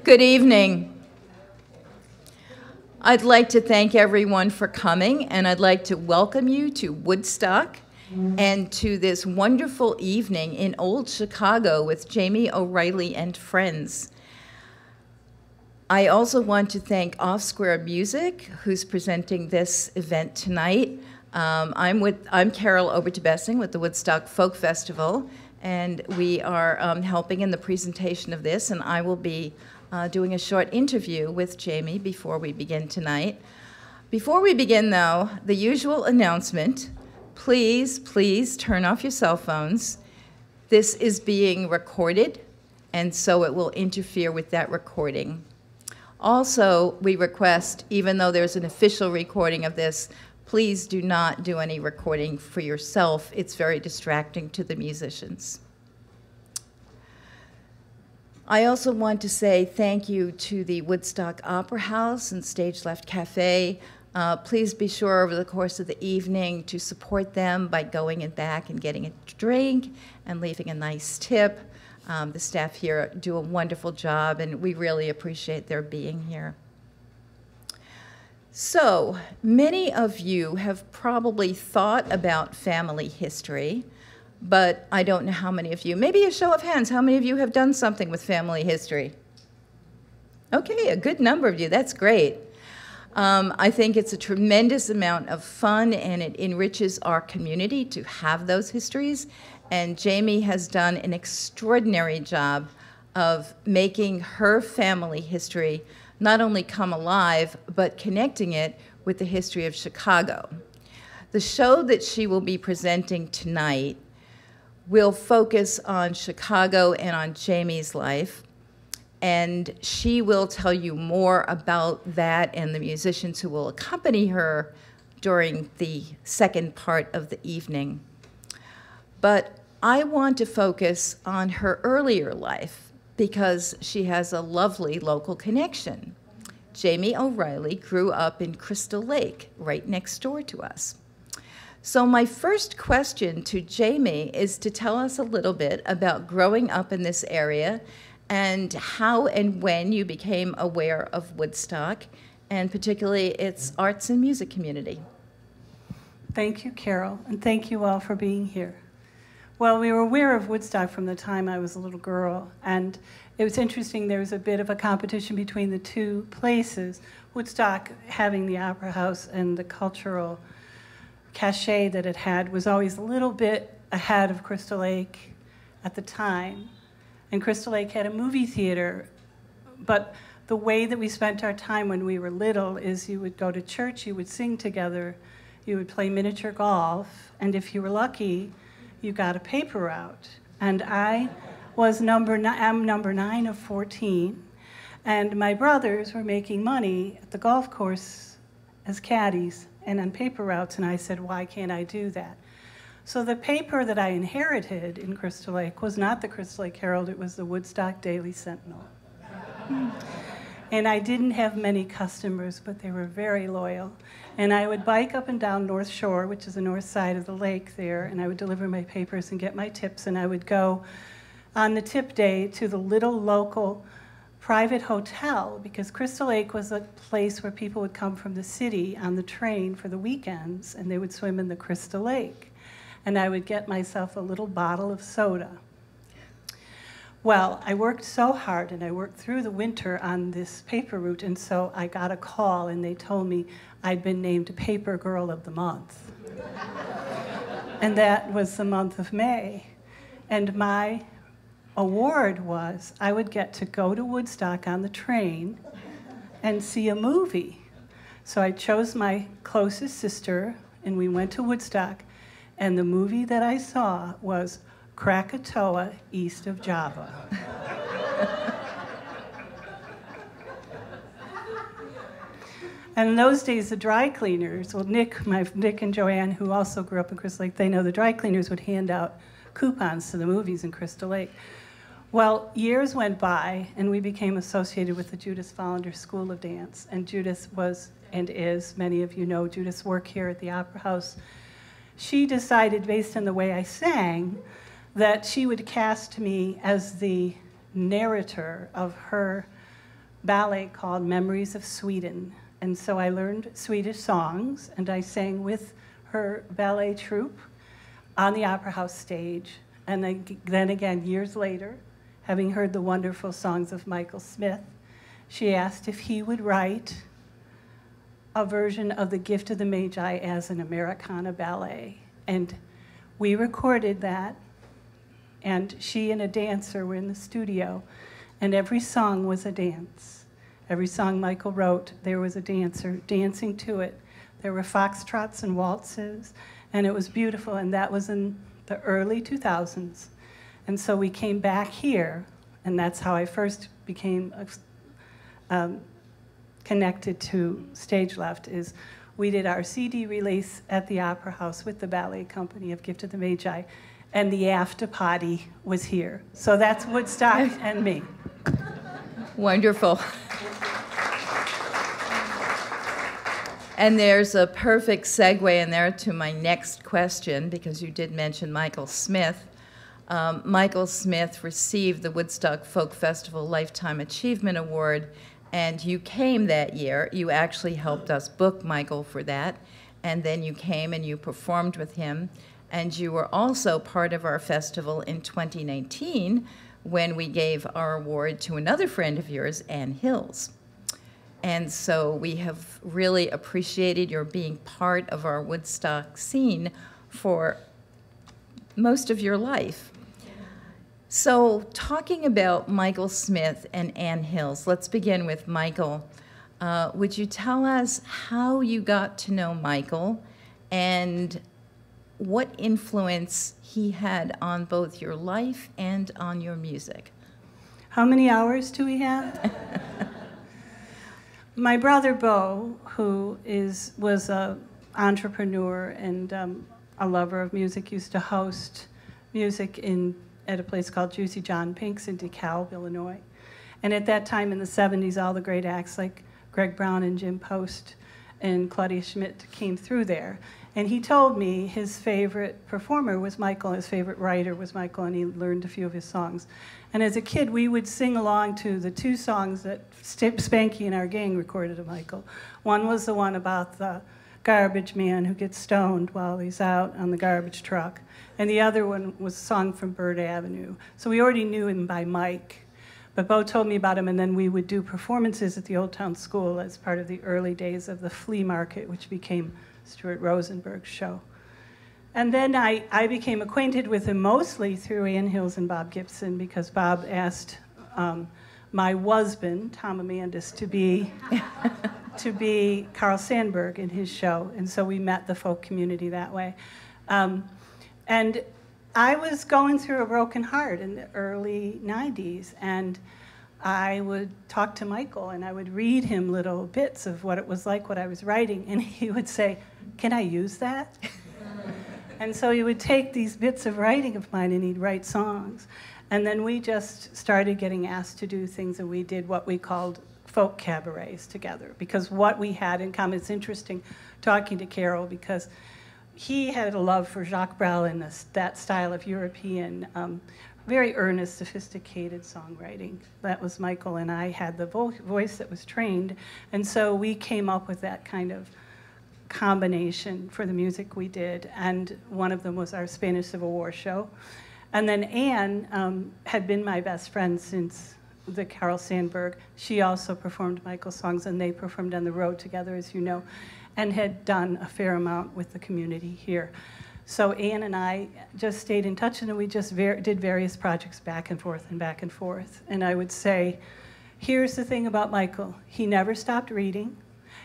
Good evening. I'd like to thank everyone for coming, and I'd like to welcome you to Woodstock and to this wonderful evening in Old Chicago with Jamie O'Reilly and friends. I also want to thank Off Square Music, who's presenting this event tonight. I'm Carol Obertebessing with the Woodstock Folk Festival, and we are helping in the presentation of this, and I will be doing a short interview with Jamie before we begin tonight. Before we begin, though, the usual announcement: please turn off your cell phones. This is being recorded, and so it will interfere with that recording. Also, we request, even though there's an official recording of this, please do not do any recording for yourself. It's very distracting to the musicians. I also want to say thank you to the Woodstock Opera House and Stage Left Cafe. Please be sure over the course of the evening to support them by going in back and getting a drink and leaving a nice tip. The staff here do a wonderful job, and we really appreciate their being here. So, many of you have probably thought about family history, but I don't know how many of you. Maybe a show of hands, how many of you have done something with family history? Okay, a good number of you. That's great. I think it's a tremendous amount of fun, and it enriches our community to have those histories. And Jamie has done an extraordinary job of making her family history not only come alive, but connecting it with the history of Chicago. The show that she will be presenting tonight will focus on Chicago and on Jamie's life, and she will tell you more about that and the musicians who will accompany her during the second part of the evening. But I want to focus on her earlier life because she has a lovely local connection. Jamie O'Reilly grew up in Crystal Lake, right next door to us. So my first question to Jamie is to tell us a little bit about growing up in this area and how and when you became aware of Woodstock, and particularly its arts and music community. Thank you, Carol, and thank you all for being here. Well, we were aware of Woodstock from the time I was a little girl, and it was interesting. There was a bit of a competition between the two places, Woodstock having the Opera House and the cultural cachet that it had was always a little bit ahead of Crystal Lake at the time. And Crystal Lake had a movie theater, but the way that we spent our time when we were little is you would go to church, you would sing together, you would play miniature golf, and if you were lucky, you got a paper route. And I was number 9 of 14, and my brothers were making money at the golf course as caddies and on paper routes, and I said, why can't I do that? So the paper that I inherited in Crystal Lake was not the Crystal Lake Herald, it was the Woodstock Daily Sentinel. And I didn't have many customers, but they were very loyal. And I would bike up and down North Shore, which is the north side of the lake there, and I would deliver my papers and get my tips, and I would go on the tip day to the little local private hotel, because Crystal Lake was a place where people would come from the city on the train for the weekends, and they would swim in the Crystal Lake. And I would get myself a little bottle of soda. Well, I worked so hard, and I worked through the winter on this paper route, and so I got a call, and they told me I'd been named Paper Girl of the Month. And that was the month of May. And my award was I would get to go to Woodstock on the train and see a movie. So I chose my closest sister, and we went to Woodstock, and the movie that I saw was Krakatoa, East of Java. And in those days, the dry cleaners, well, Nick and Joanne, who also grew up in Crystal Lake, they know the dry cleaners would hand out coupons to the movies in Crystal Lake. Well, years went by, and we became associated with the Judith Follander School of Dance. And Judith was, and is, many of you know Judith's work here at the Opera House. She decided, based on the way I sang, that she would cast me as the narrator of her ballet called Memories of Sweden. And so I learned Swedish songs, and I sang with her ballet troupe on the Opera House stage. And then again, years later, having heard the wonderful songs of Michael Smith, she asked if he would write a version of The Gift of the Magi as an Americana ballet. And we recorded that, and she and a dancer were in the studio, and every song was a dance. Every song Michael wrote, there was a dancer dancing to it. There were foxtrots and waltzes, and it was beautiful, and that was in the early 2000s. And so we came back here, and that's how I first became connected to Stage Left, is we did our CD release at the Opera House with the ballet company of Gift of the Magi, and the after party was here. So that's Woodstock and me. Wonderful. And there's a perfect segue in there to my next question, because you did mention Michael Smith. Michael Smith received the Woodstock Folk Festival Lifetime Achievement Award, and you came that year. You actually helped us book Michael for that, and then you came and you performed with him, and you were also part of our festival in 2019 when we gave our award to another friend of yours, Ann Hills. And so we have really appreciated your being part of our Woodstock scene for most of your life. So talking about Michael Smith and Ann Hills, let's begin with Michael. Would you tell us how you got to know Michael and what influence he had on both your life and on your music? How many hours do we have? My brother Bo, who was an entrepreneur and a lover of music, used to host music at a place called Juicy John Pink's in DeKalb, Illinois. And at that time in the 70s, all the great acts like Greg Brown and Jim Post and Claudia Schmidt came through there. And he told me his favorite performer was Michael, his favorite writer was Michael, and he learned a few of his songs. And as a kid, we would sing along to the two songs that Spanky and our gang recorded of Michael. One was the one about the garbage man who gets stoned while he's out on the garbage truck. And the other one was a song from Bird Avenue. So we already knew him by Mike. But Bo told me about him, and then we would do performances at the Old Town School as part of the early days of the flea market, which became Stuart Rosenberg's show. And then I became acquainted with him mostly through Ann Hills and Bob Gibson, because Bob asked my husband, Tom Amandus, to be Carl Sandburg in his show. And so we met the folk community that way. And I was going through a broken heart in the early 90s, and I would talk to Michael, and I would read him little bits of what it was like, what I was writing, and he would say, "Can I use that?" And so he would take these bits of writing of mine, and he'd write songs. And then we just started getting asked to do things, and we did what we called folk cabarets together, because what we had in common, it's interesting talking to Carol, because he had a love for Jacques Brel and that style of European, very earnest, sophisticated songwriting. That was Michael, and I had the voice that was trained, and so we came up with that kind of combination for the music we did, and one of them was our Spanish Civil War show. And then Anne had been my best friend since the Carl Sandburg. She also performed Michael's songs, and they performed on the road together, as you know, and had done a fair amount with the community here. So Anne and I just stayed in touch, and we just did various projects back and forth and back and forth. And I would say, here's the thing about Michael. He never stopped reading.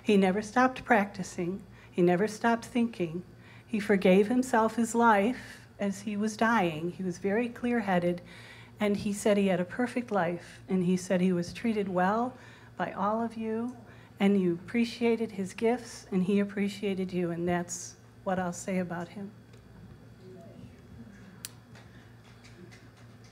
He never stopped practicing. He never stopped thinking. He forgave himself his life as he was dying. He was very clear-headed, and he said he had a perfect life, and he said he was treated well by all of you, and you appreciated his gifts, and he appreciated you, and that's what I'll say about him.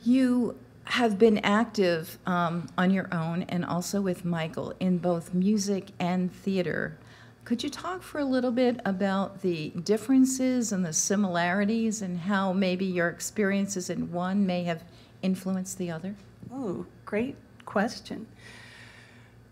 You have been active on your own and also with Michael in both music and theater. Could you talk for a little bit about the differences and the similarities and how maybe your experiences in one may have influenced the other? Oh, great question.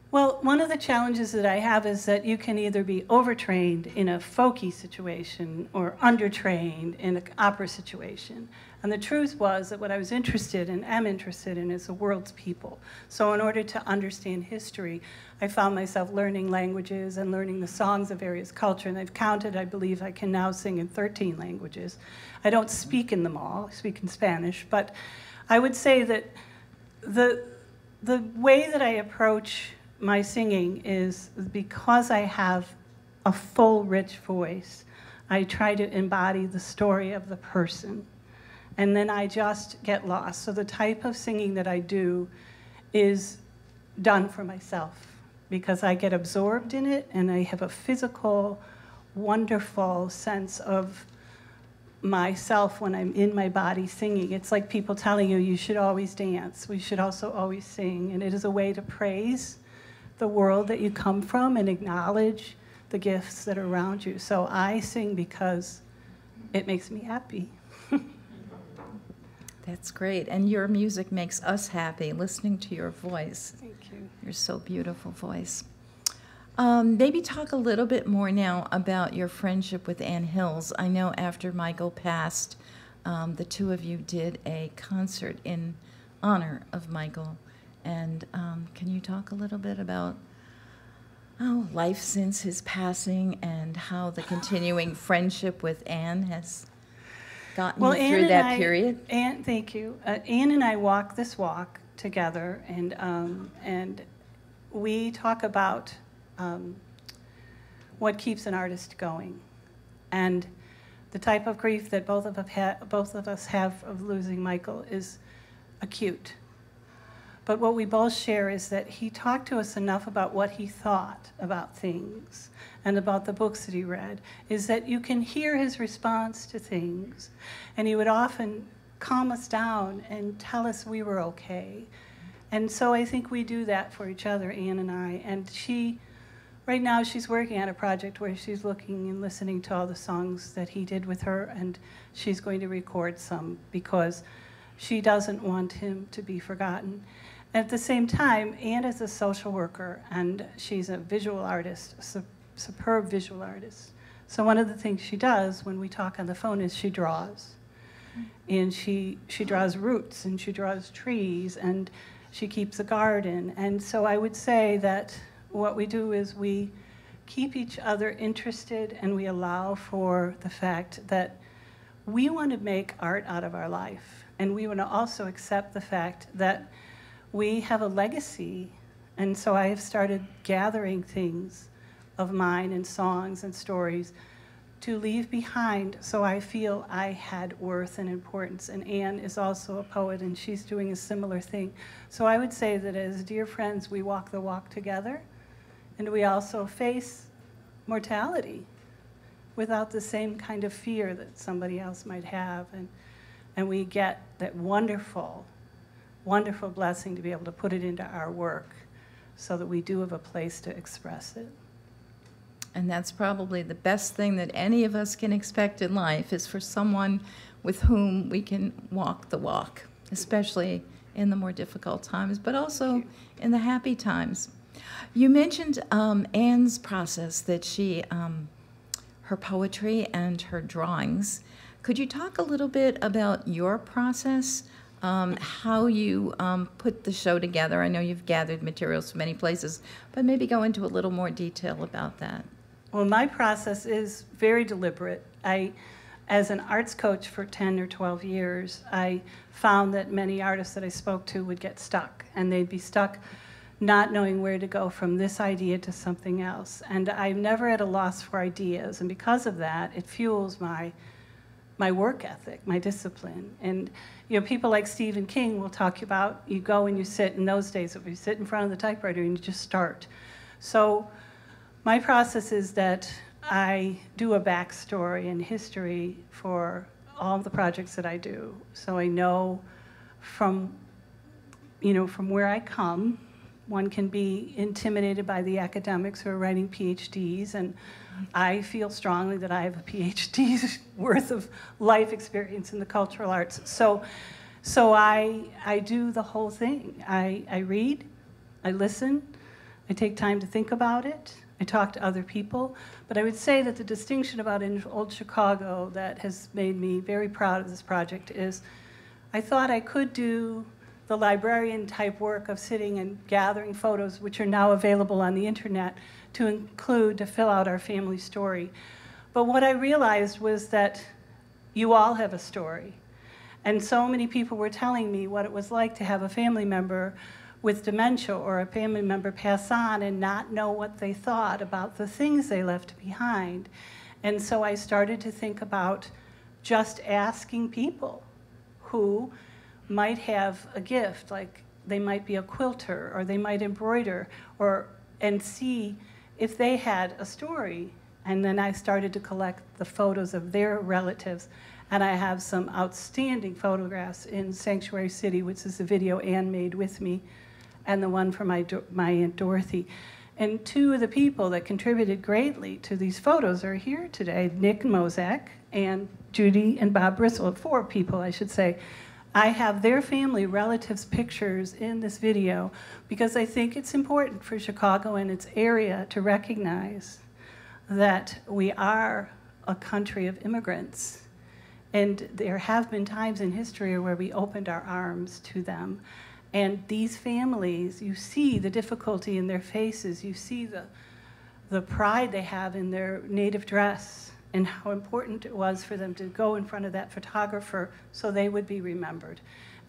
Well, one of the challenges that I have is that you can either be overtrained in a folky situation or undertrained in an opera situation. And the truth was that what I was interested in, am interested in, is the world's people. So in order to understand history, I found myself learning languages and learning the songs of various cultures. And I've counted, I believe I can now sing in 13 languages. I don't speak in them all, I speak in Spanish. But I would say that the way that I approach my singing is because I have a full, rich voice, I try to embody the story of the person. And then I just get lost. So the type of singing that I do is done for myself because I get absorbed in it and I have a physical, wonderful sense of myself when I'm in my body singing. It's like people telling you, you should always dance. We should also always sing. And it is a way to praise the world that you come from and acknowledge the gifts that are around you. So I sing because it makes me happy. That's great. And your music makes us happy, listening to your voice. Thank you. Your so beautiful voice. Maybe talk a little bit more now about your friendship with Ann Hills. I know after Michael passed, the two of you did a concert in honor of Michael. And can you talk a little bit about life since his passing and how the continuing friendship with Ann has gotten you through that period? Thank you. Ann and I walk this walk together, and we talk about what keeps an artist going. And the type of grief that both of us have of losing Michael is acute. But what we both share is that he talked to us enough about what he thought about things and about the books that he read, is that you can hear his response to things. And he would often calm us down and tell us we were okay. And so I think we do that for each other, Ann and I. And right now she's working on a project where she's looking and listening to all the songs that he did with her, and she's going to record some because she doesn't want him to be forgotten. At the same time, Ann is a social worker, and she's a visual artist, a superb visual artist. So one of the things she does when we talk on the phone is she draws. And she draws roots, and she draws trees, and she keeps a garden. And so I would say that what we do is we keep each other interested, and we allow for the fact that we want to make art out of our life. And we want to also accept the fact that we have a legacy. And so I have started gathering things of mine and songs and stories to leave behind so I feel I had worth and importance. And Ann is also a poet, and she's doing a similar thing. So I would say that as dear friends, we walk the walk together, and we also face mortality without the same kind of fear that somebody else might have. And we get that wonderful, wonderful blessing to be able to put it into our work so that we do have a place to express it. And that's probably the best thing that any of us can expect in life, is for someone with whom we can walk the walk, especially in the more difficult times, but also in the happy times. You mentioned Ann's process, that she, her poetry and her drawings. Could you talk a little bit about your process, how you put the show together? I know you've gathered materials from many places, but maybe go into a little more detail about that. Well, my process is very deliberate. As an arts coach for 10 or 12 years, I found that many artists that I spoke to would get stuck, and they'd be stuck not knowing where to go from this idea to something else. And I'm never at a loss for ideas, and because of that, it fuels my work ethic, my discipline. And people like Stephen King will talk about, you go and you sit, in those days, you sit in front of the typewriter and you just start. So my process is that I do a backstory and history for all the projects that I do. So I know from where I come. One can be intimidated by the academics who are writing PhDs, and I feel strongly that I have a PhD's worth of life experience in the cultural arts. So I do the whole thing. I read, I listen, I take time to think about it. I talk to other people. But I would say that the distinction about in Old Chicago that has made me very proud of this project is I thought I could do the librarian type work of sitting and gathering photos, which are now available on the internet, to fill out our family story. But what I realized was that you all have a story. And so many people were telling me what it was like to have a family member with dementia or a family member pass on and not know what they thought about the things they left behind. And so I started to think about just asking people who might have a gift, like they might be a quilter or they might embroider, and see if they had a story. And then I started to collect the photos of their relatives. And I have some outstanding photographs in Sanctuary City, which is the video Anne made with me, and the one for my Aunt Dorothy. And two of the people that contributed greatly to these photos are here today, Nick Mozak and Judy and Bob Bristol, 4 people, I should say. I have their family relatives' pictures in this video because I think it's important for Chicago and its area to recognize that we are a country of immigrants. And there have been times in history where we opened our arms to them. And these families, you see the difficulty in their faces, you see the pride they have in their native dress, and how important it was for them to go in front of that photographer so they would be remembered.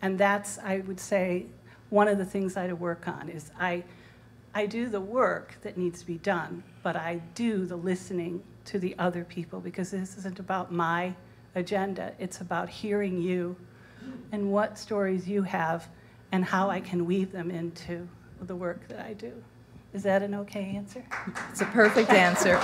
And that's, I would say, one of the things I work on is I do the work that needs to be done, but I do the listening to the other people, because this isn't about my agenda. It's about hearing you and what stories you have and how I can weave them into the work that I do. Is that an okay answer? It's a perfect answer.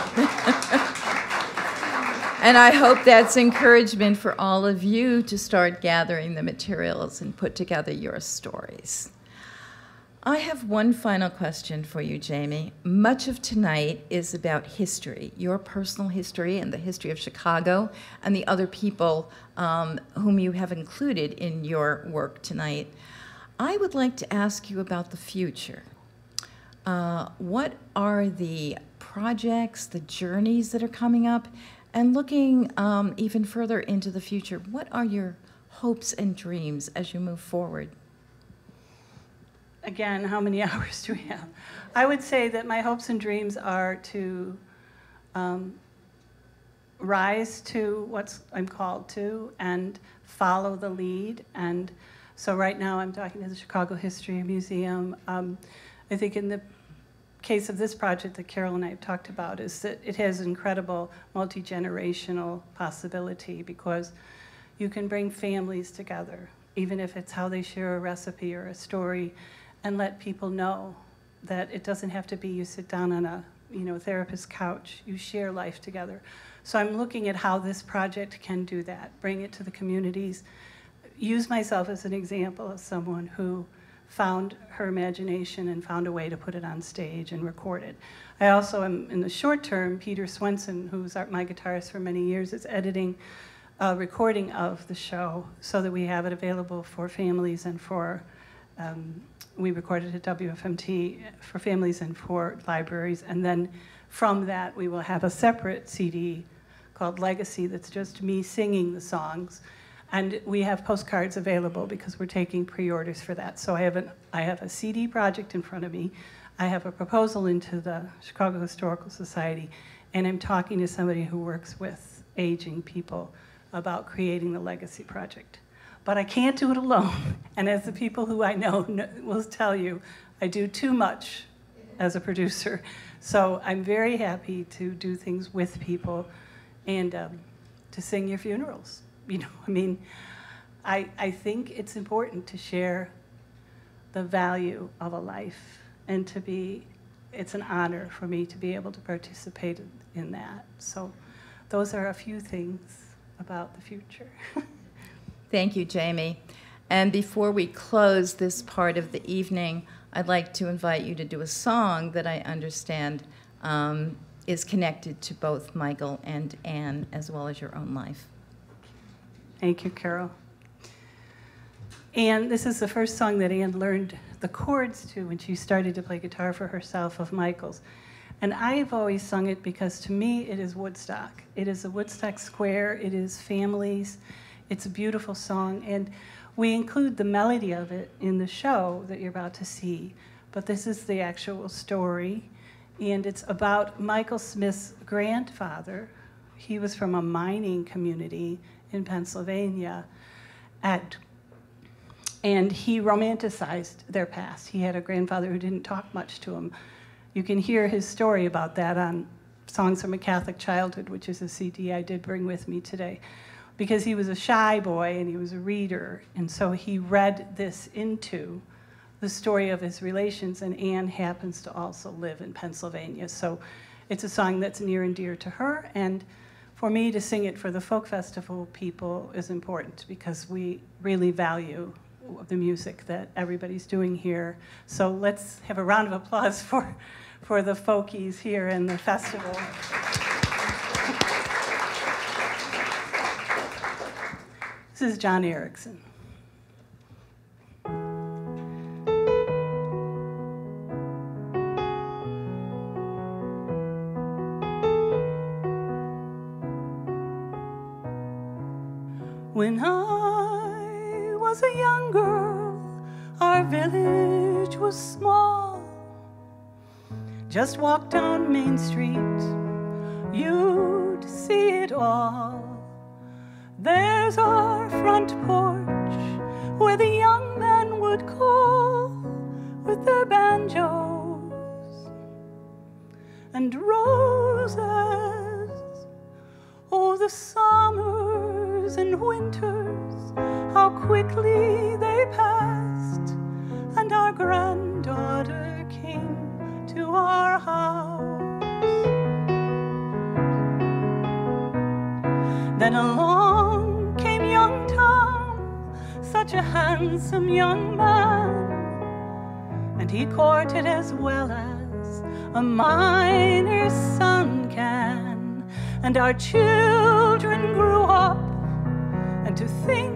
And I hope that's encouragement for all of you to start gathering the materials and put together your stories. I have one final question for you, Jamie. Much of tonight is about history, your personal history and the history of Chicago and the other people whom you have included in your work tonight. I would like to ask you about the future. What are the projects, the journeys that are coming up? And looking even further into the future, what are your hopes and dreams as you move forward? Again, how many hours do we have? I would say that my hopes and dreams are to rise to what I'm called to and follow the lead. And so right now I'm talking to the Chicago History Museum. I think in the case of this project that Carol and I have talked about is that it has incredible multi-generational possibility, because you can bring families together, even if it's how they share a recipe or a story, and let people know that it doesn't have to be you sit down on a therapist's couch. You share life together. So I'm looking at how this project can do that, bring it to the communities, use myself as an example of someone who found her imagination and found a way to put it on stage and record it. I also am, in the short term, Peter Swenson, who's my guitarist for many years, is editing a recording of the show so that we have it available for families and for, we recorded at WFMT for families and for libraries. And then from that, we will have a separate CD called Legacy that's just me singing the songs. And we have postcards available because we're taking pre-orders for that. So I have a CD project in front of me. I have a proposal into the Chicago Historical Society, and I'm talking to somebody who works with aging people about creating the Legacy project. But I can't do it alone. And as the people who I know will tell you, I do too much as a producer. So I'm very happy to do things with people and to sing your funerals. I think it's important to share the value of a life, and it's an honor for me to be able to participate in that. So those are a few things about the future. Thank you, Jamie. And before we close this part of the evening, I'd like to invite you to do a song that I understand is connected to both Michael and Anne, as well as your own life. Thank you, Carol. And this is the first song that Anne learned the chords to when she started to play guitar for herself of Michael's. And I've always sung it because to me it is Woodstock. It is a Woodstock Square, it is families, it's a beautiful song, and we include the melody of it in the show that you're about to see. But this is the actual story, and it's about Michael Smith's grandfather. He was from a mining community in Pennsylvania, and he romanticized their past. He had a grandfather who didn't talk much to him. You can hear his story about that on Songs from a Catholic Childhood, which is a CD I did bring with me today, because he was a shy boy and he was a reader, and so he read this into the story of his relations, and Anne happens to also live in Pennsylvania, so it's a song that's near and dear to her, and for me to sing it for the folk festival people is important because we really value the music that everybody's doing here. So let's have a round of applause for the folkies here in the festival. This is John Erickson. When I was a young girl, our village was small. Just walk down Main Street, you'd see it all. There's our front porch where the young men would call with their banjos and roses. Oh, the summers and winters, how quickly they passed, and our granddaughter came to our house. Then along came young Tom, such a handsome young man, and he courted as well as a miner's son can. And our children grew up, and to think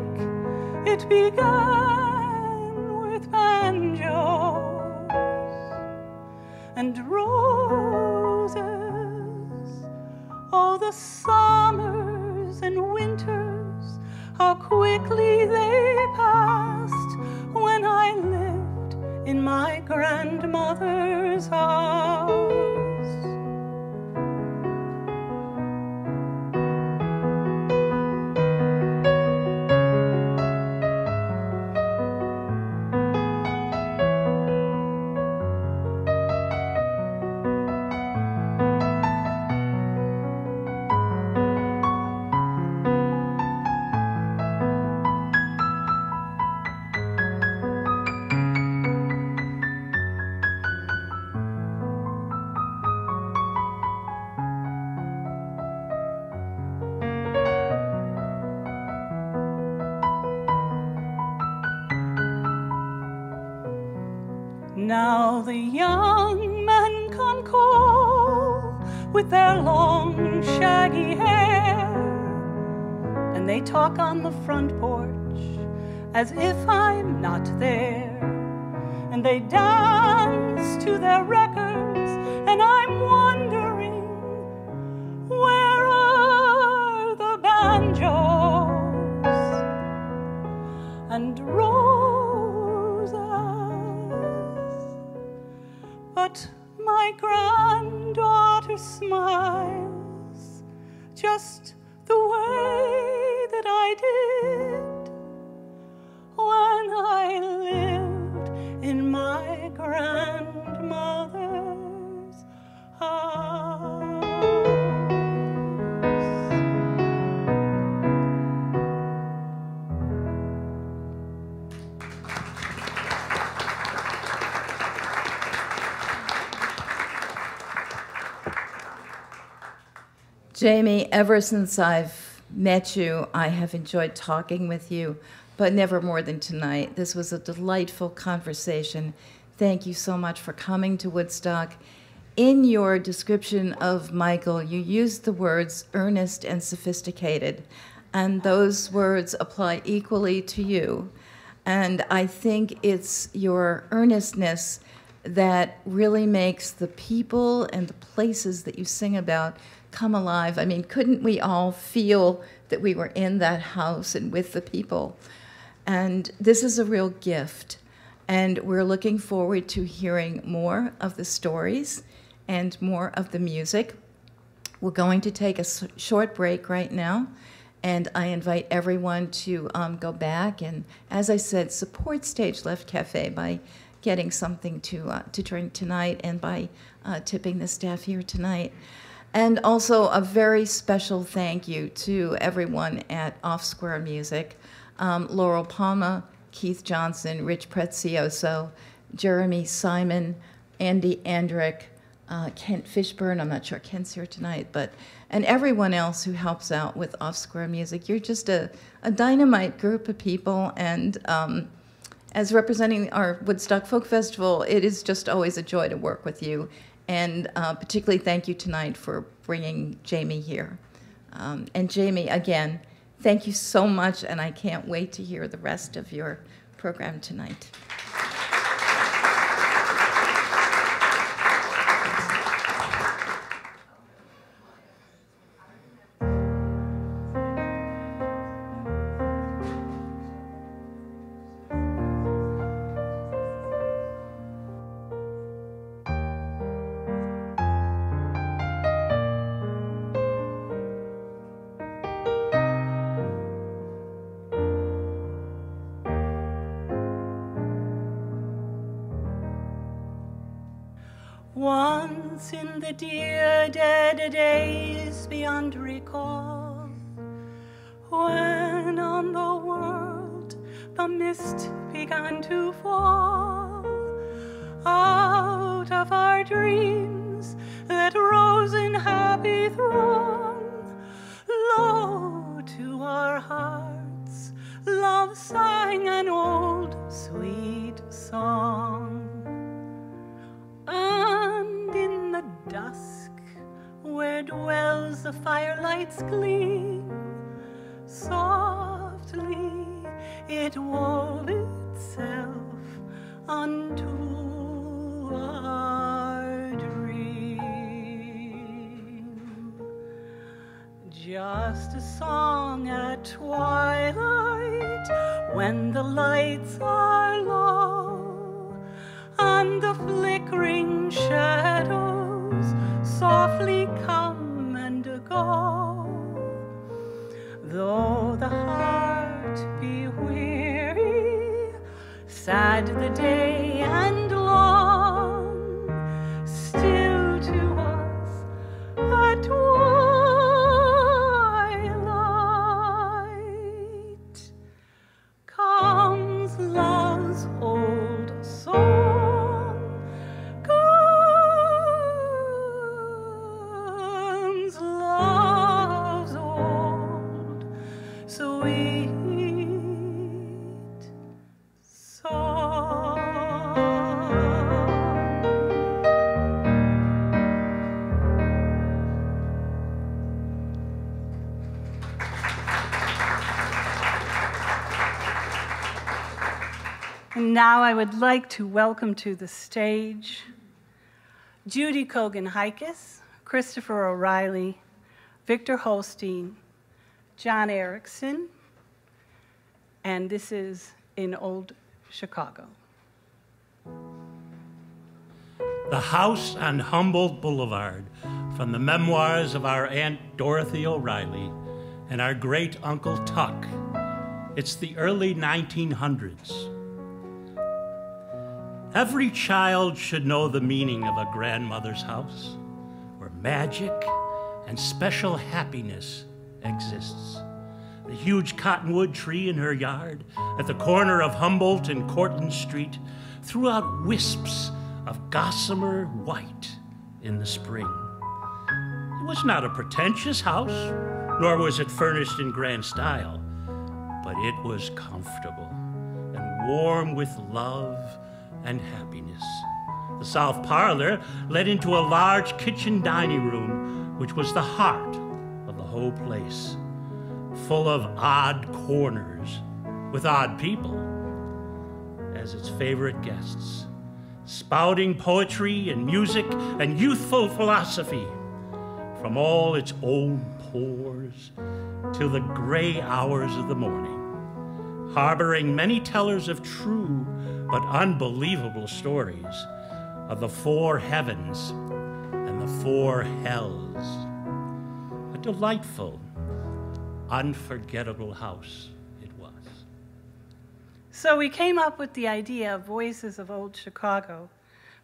it began with banjos and roses. Oh, the summers and winters, how quickly they passed when I lived in my grandmother's house. Now the young men come call with their long shaggy hair, and they talk on the front porch as if I'm not there, and they dance to their records, and I'm wondering, where are the banjos and roses? But my granddaughter smiles just the way that I did when I lived in my grandmother's house. Jamie, ever since I've met you, I have enjoyed talking with you, but never more than tonight. This was a delightful conversation. Thank you so much for coming to Woodstock. In your description of Michael, you used the words earnest and sophisticated, and those words apply equally to you. And I think it's your earnestness that really makes the people and the places that you sing about come alive. I mean, couldn't we all feel that we were in that house and with the people? And this is a real gift. And we're looking forward to hearing more of the stories and more of the music. We're going to take a short break right now, and I invite everyone to go back and, as I said, support Stage Left Cafe by getting something to drink tonight and by tipping the staff here tonight. And also a very special thank you to everyone at Off Square Music, Laurel Palma, Keith Johnson, Rich Prezioso, Jeremy Simon, Andy Andrick, Kent Fishburne, I'm not sure Kent's here tonight, and everyone else who helps out with Off Square Music. You're just a dynamite group of people, and as representing our Woodstock Folk Festival, it is just always a joy to work with you, and particularly thank you tonight for bringing Jamie here. And Jamie, again, thank you so much, and I can't wait to hear the rest of your program tonight. Once in the dear dead days beyond recall, when on the world the mist began to fall, out of our dreams that rose in happy throng, low to our hearts love sang an old sweet song. And in the dusk, where dwells the firelight's gleam, softly it wove itself unto our dream. Just a song at twilight, when the lights are low, and the flickering shadows softly come and go. Though the heart be weary, sad the day and long, still to us at twilight comes love's old song. And now I would like to welcome to the stage Judi Cogan Heikes, Christopher O'Reilly, Victor Holstein, John Erickson, and this is in Old Chicago. The House on Humboldt Boulevard, from the memoirs of our Aunt Dorothy O'Reilly and our great-uncle Tuck. It's the early 1900s. Every child should know the meaning of a grandmother's house, where magic and special happiness exists. The huge cottonwood tree in her yard, at the corner of Humboldt and Cortlandt Street, threw out wisps of gossamer white in the spring. It was not a pretentious house, nor was it furnished in grand style, but it was comfortable and warm with love and happiness. The south parlor led into a large kitchen dining room, which was the heart of the whole place, full of odd corners with odd people. as its favorite guests, spouting poetry and music and youthful philosophy from all its old pores till the gray hours of the morning, harboring many tellers of true but unbelievable stories of the four heavens and the four hells. A delightful, unforgettable house it was. So we came up with the idea of Voices of Old Chicago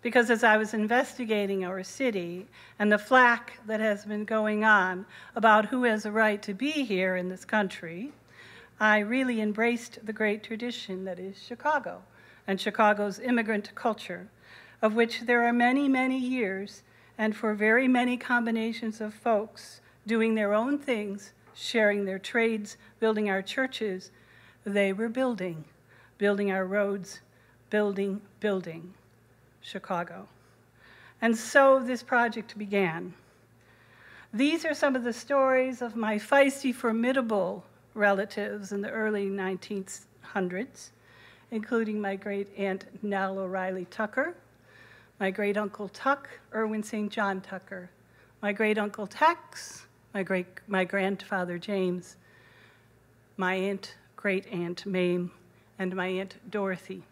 because as I was investigating our city and the flack that has been going on about who has a right to be here in this country, I really embraced the great tradition that is Chicago and Chicago's immigrant culture, of which there are many, many years, and for very many combinations of folks doing their own things, sharing their trades, building our churches, they were building our roads, building Chicago. And so this project began. These are some of the stories of my feisty, formidable relatives in the early 1900s, including my great-aunt Nell O'Reilly Tucker, my great-uncle Tuck, Irwin St. John Tucker, my great-uncle Tex, my grandfather James, my great-aunt Mame, and my Aunt Dorothy.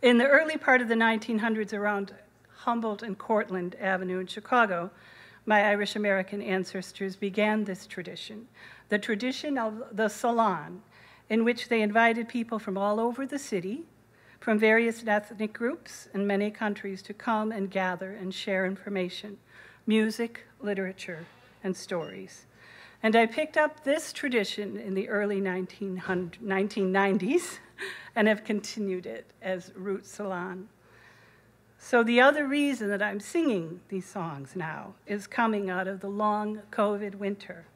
In the early part of the 1900s, around Humboldt and Cortlandt Avenue in Chicago, my Irish-American ancestors began this tradition, the tradition of the salon, in which they invited people from all over the city, from various ethnic groups in many countries to come and gather and share information, music, literature, and stories. And I picked up this tradition in the early 1990s and have continued it as Root Salon. So the other reason that I'm singing these songs now is coming out of the long COVID winter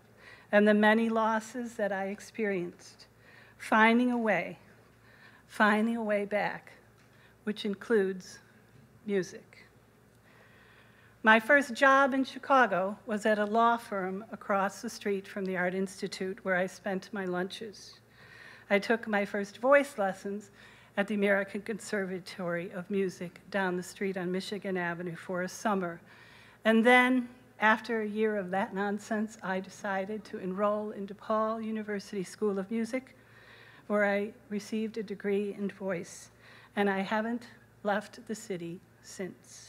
and the many losses that I experienced, finding a way back, which includes music. My first job in Chicago was at a law firm across the street from the Art Institute, where I spent my lunches. I took my first voice lessons at the American Conservatory of Music down the street on Michigan Avenue for a summer. And then, after a year of that nonsense, I decided to enroll in DePaul University School of Music, where I received a degree in voice, and I haven't left the city since.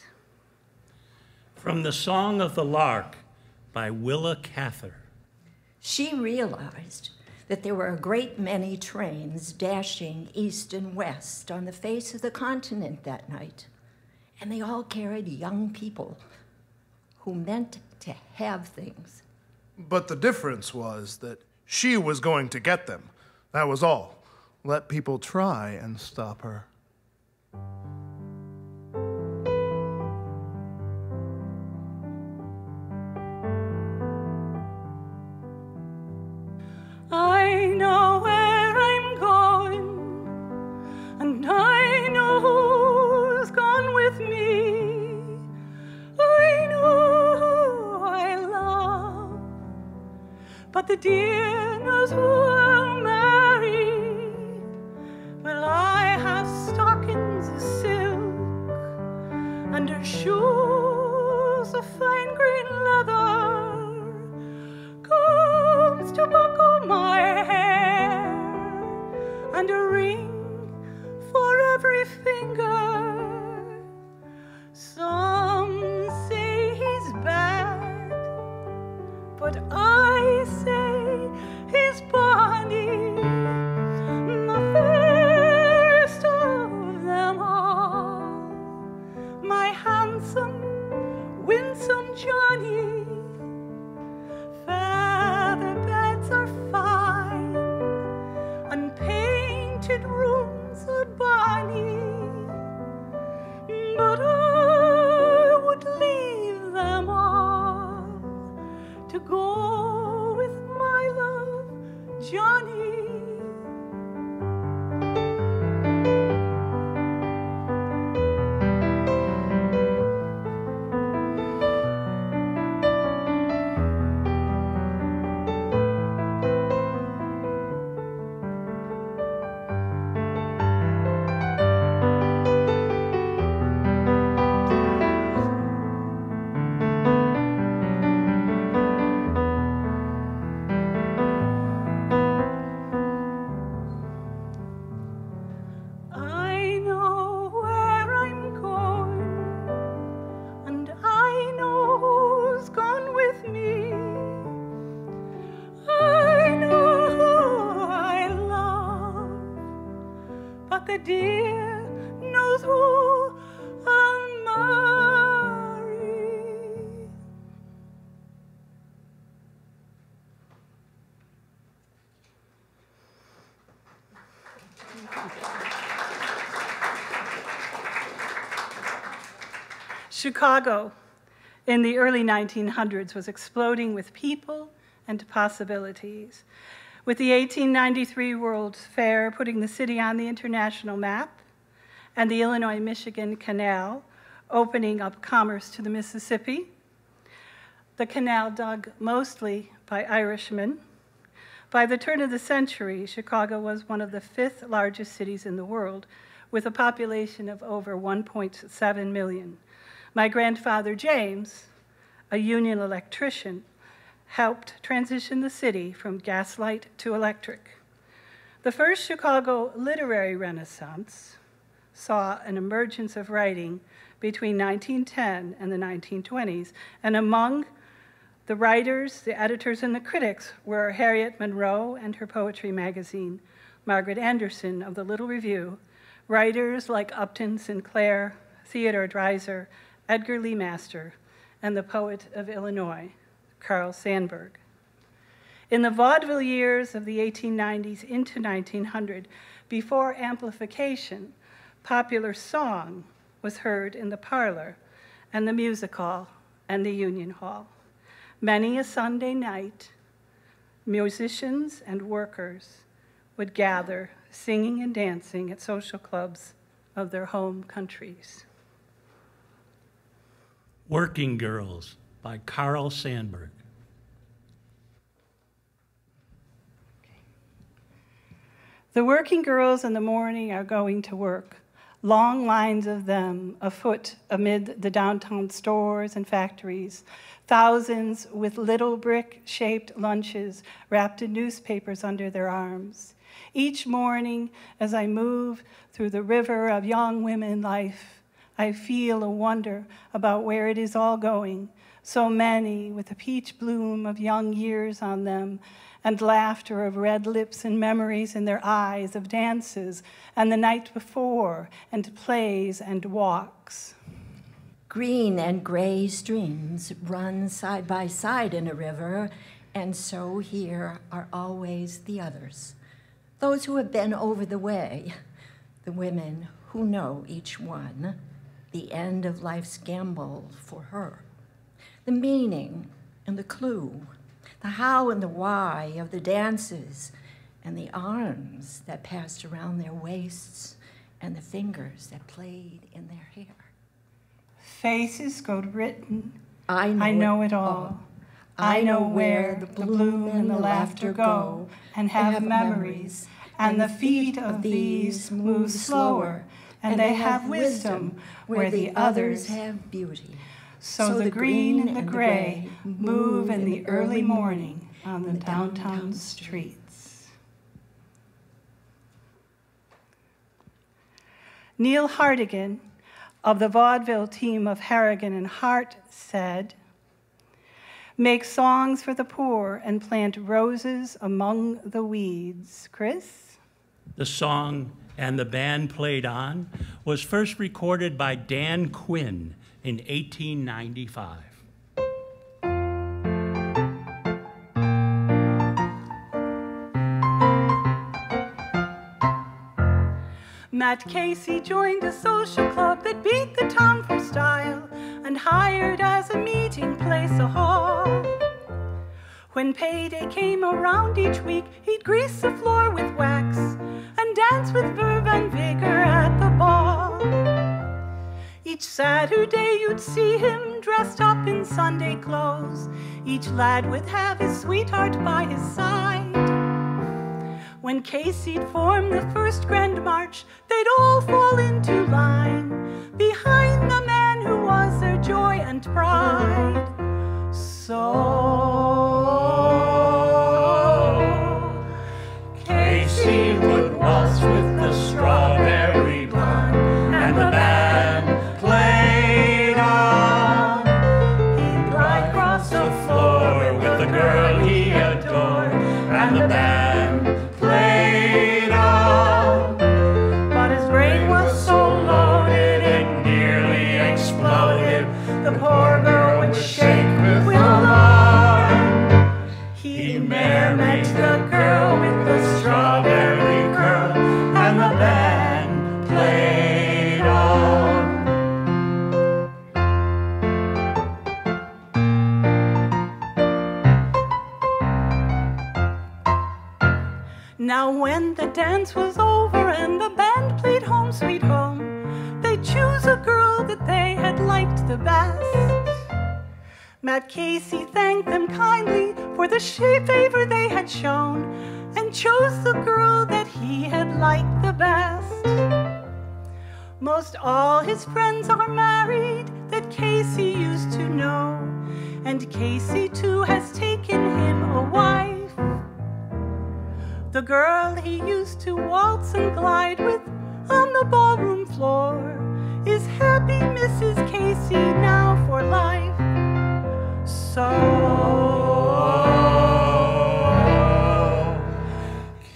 From the Song of the Lark by Willa Cather. She realized that there were a great many trains dashing east and west on the face of the continent that night, and they all carried young people who meant to have things. But the difference was that she was going to get them. That was all. Let people try and stop her. I know where I'm going, and I know who's gone with me. I know who I love, but the dear knows who I'll marry. Well, I have stockings of silk and her shoes of fine green leather, combs to buckle my hair, and a ring for every finger. Some say he's bad, but I say he's bonny, the fairest of them all, my handsome, winsome Johnny. Feather beds are fine, and painted rooms are bonny, but I would leave them all to go Chicago in the early 1900s was exploding with people and possibilities, with the 1893 World's Fair putting the city on the international map and the Illinois-Michigan Canal opening up commerce to the Mississippi. The canal dug mostly by Irishmen. By the turn of the century, Chicago was one of the 5th largest cities in the world, with a population of over 1.7 million. My grandfather, James, a union electrician, helped transition the city from gaslight to electric. The first Chicago literary renaissance saw an emergence of writing between 1910 and the 1920s, and among the writers, the editors, and the critics were Harriet Monroe and her poetry magazine, Margaret Anderson of the Little Review, writers like Upton Sinclair, Theodore Dreiser, Edgar Lee Master, and the poet of Illinois, Carl Sandburg. In the vaudeville years of the 1890s into 1900, before amplification, popular song was heard in the parlor and the music hall and the union hall. Many a Sunday night, musicians and workers would gather singing and dancing at social clubs of their home countries. Working Girls by Carl Sandburg. The working girls in the morning are going to work, long lines of them afoot amid the downtown stores and factories, thousands with little brick-shaped lunches wrapped in newspapers under their arms. Each morning, as I move through the river of young women life, I feel a wonder about where it is all going. So many with the peach bloom of young years on them, and laughter of red lips and memories in their eyes of dances and the night before, and plays and walks. Green and gray streams run side by side in a river, and so here are always the others, those who have been over the way, the women who know each one, the end of life's gamble for her, the meaning and the clue, the how and the why of the dances, and the arms that passed around their waists, and the fingers that played in their hair. Faces go written, I know it all. I know where the bloom and the laughter go, and have memories, and the feet of these move slower, and they have wisdom where the others have beauty. So the green and the gray move in the early morning on the downtown streets. Neil Hartigan of the vaudeville team of Harrigan and Hart said, "Make songs for the poor and plant roses among the weeds." Chris? The song "And the Band Played On" was first recorded by Dan Quinn in 1895. Matt Casey joined a social club that beat the town for style and hired as a meeting place a hall. When payday came around each week, he'd grease the floor with wax and dance with verve and vigor at the ball. Each Saturday you'd see him dressed up in Sunday clothes. Each lad would have his sweetheart by his side. When Casey'd form the first grand march, they'd all fall into line behind the man who was their joy and pride. So Casey would waltz with the strawberry blonde, and the band played on. He'd ride across the floor with the girl he adored, and the band played on. But his brain was so loaded it nearly exploded. The poor girl would shake with alarm. Now when the dance was over and the band played Home Sweet Home, they chose a girl that they had liked the best. Matt Casey thanked them kindly for the favor they had shown and chose the girl that he had liked the best. Most all his friends are married that Casey used to know, and Casey too has taken him a wife. The girl he used to waltz and glide with on the ballroom floor is happy Mrs. Casey now for life. So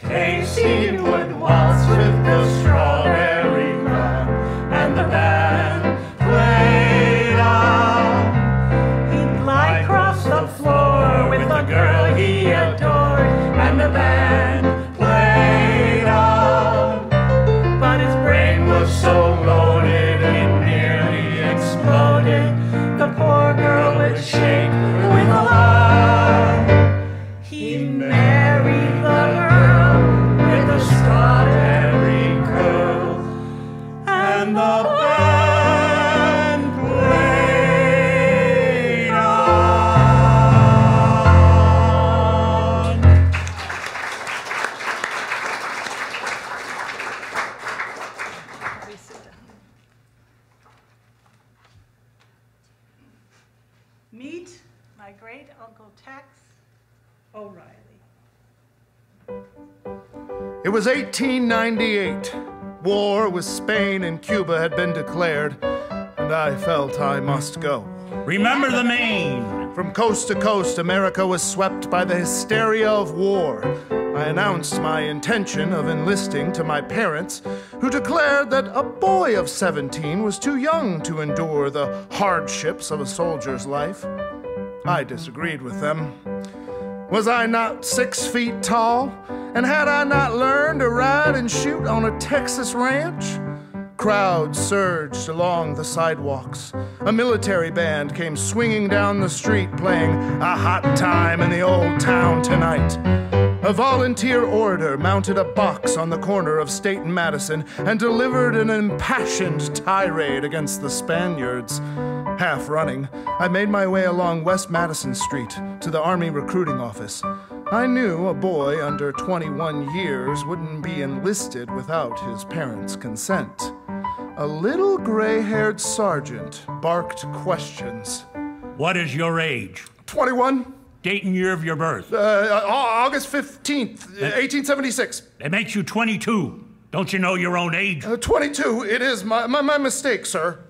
Casey would waltz with the strawberry man, and the band played on. he'd glide across the floor with the girl he adored, and the band played on. But his brain was so loaded it nearly exploded. The poor girl would shake With alarm, he married the girl with a strawberry curl, and the band played on. Meet my great uncle Tex O'Reilly. It was 1898. War with Spain and Cuba had been declared, and I felt I must go. Remember the Maine. From coast to coast, America was swept by the hysteria of war. I announced my intention of enlisting to my parents, who declared that a boy of 17 was too young to endure the hardships of a soldier's life. I disagreed with them. Was I not 6 feet tall? And had I not learned to ride and shoot on a Texas ranch? Crowds surged along the sidewalks. A military band came swinging down the street playing A Hot Time in the Old Town Tonight. A volunteer orator mounted a box on the corner of State and Madison and delivered an impassioned tirade against the Spaniards. Half running, I made my way along West Madison Street to the Army recruiting office. I knew a boy under 21 years wouldn't be enlisted without his parents' consent. A little gray-haired sergeant barked questions. What is your age? 21? Date and year of your birth. August 15th, 1876. It makes you 22. Don't you know your own age? 22, it is my mistake, sir.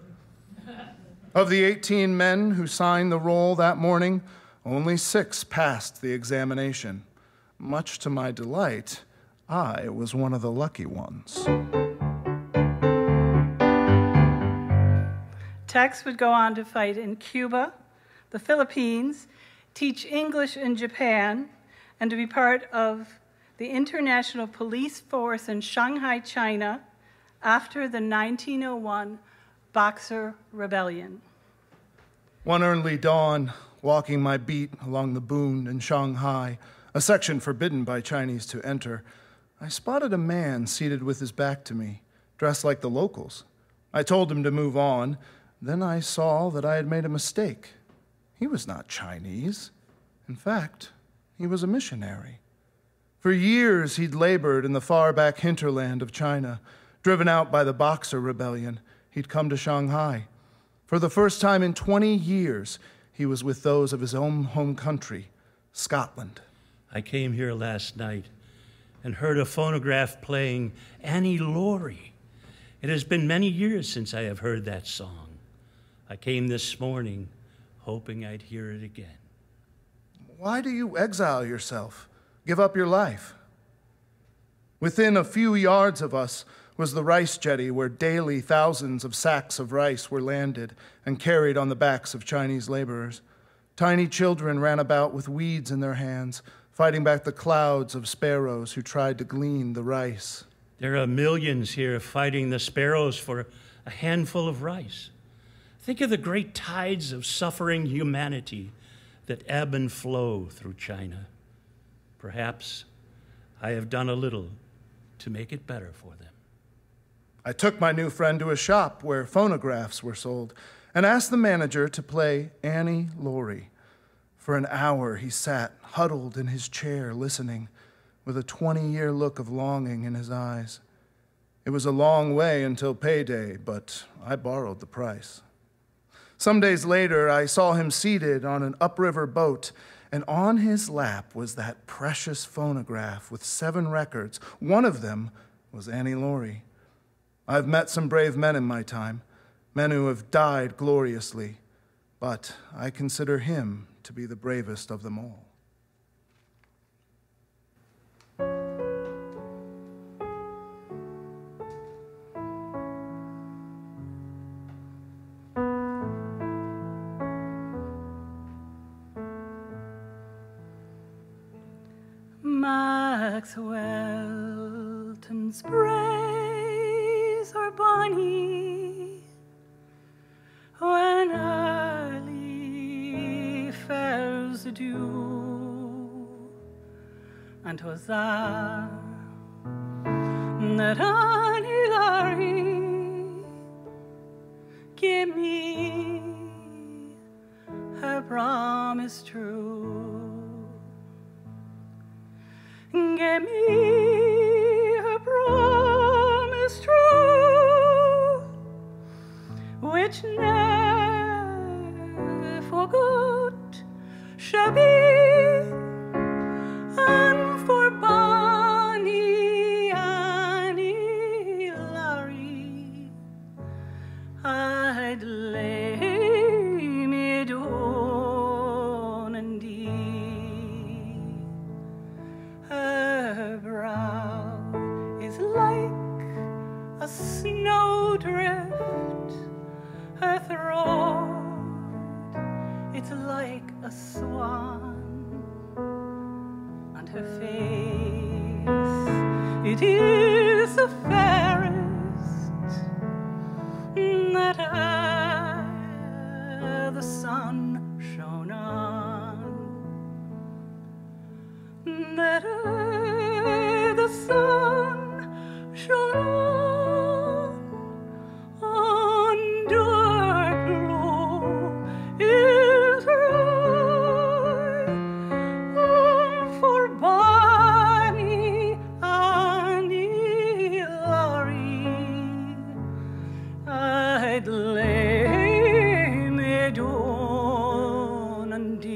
Of the 18 men who signed the roll that morning, only 6 passed the examination. Much to my delight, I was one of the lucky ones. Tex would go on to fight in Cuba, the Philippines, teach English in Japan, and to be part of the international police force in Shanghai, China, after the 1901 Boxer Rebellion. One early dawn, walking my beat along the Bund in Shanghai, a section forbidden by Chinese to enter, I spotted a man seated with his back to me, dressed like the locals. I told him to move on. Then I saw that I had made a mistake. He was not Chinese. In fact, he was a missionary. For years, he'd labored in the far-back hinterland of China. Driven out by the Boxer Rebellion, he'd come to Shanghai. For the first time in 20 years, he was with those of his own home country, Scotland. I came here last night and heard a phonograph playing Annie Laurie. It has been many years since I have heard that song. I came this morning hoping I'd hear it again. Why do you exile yourself, give up your life? Within a few yards of us was the rice jetty where daily thousands of sacks of rice were landed and carried on the backs of Chinese laborers. Tiny children ran about with weeds in their hands, fighting back the clouds of sparrows who tried to glean the rice. There are millions here fighting the sparrows for a handful of rice. Think of the great tides of suffering humanity that ebb and flow through China. Perhaps I have done a little to make it better for them. I took my new friend to a shop where phonographs were sold and asked the manager to play Annie Laurie. For an hour he sat, huddled in his chair, listening, with a 20-year look of longing in his eyes. It was a long way until payday, but I borrowed the price. Some days later, I saw him seated on an upriver boat, and on his lap was that precious phonograph with 7 records. One of them was Annie Laurie. I've met some brave men in my time, men who have died gloriously, but I consider him to be the bravest of them all. Maxwellton's sprays are bonny when early fares dew, and 'twas that Annie Laurie give me her promise true. Give me her promise true, which ne'er forgot shall be, and for bonny Annie Laurie I'd lay me down and die. Her brow is like a snowdrift, her throat, it's like a swan, and her face, it is the fairest that e'er the sun shone on, that e'er the sun shone on dark glow is her eye, for bonny Annie Laurie I'd lay me down and die.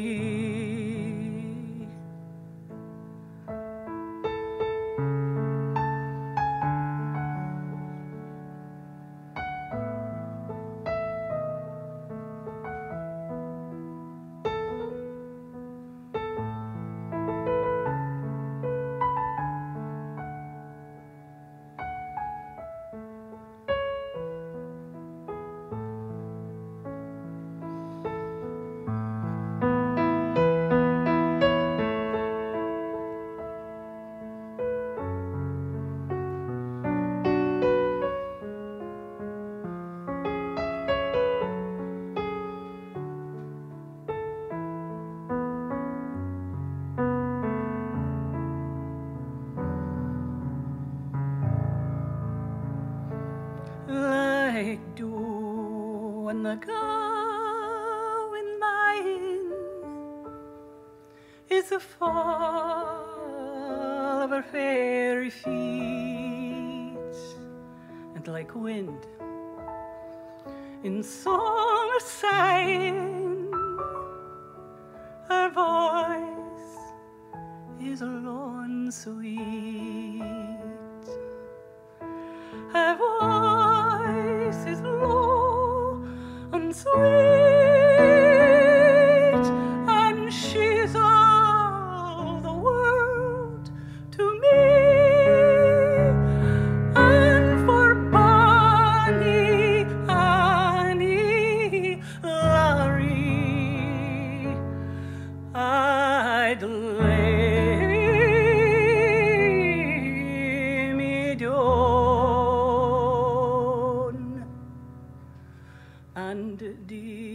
Like dew in the gowan mine is the fall of her fairy feet, and like wind in song or sighing, her voice is low and sweet. Her voice is low and sweet, and she's all the world to me. And for bonny Annie Laurie I'd lay me down and dear.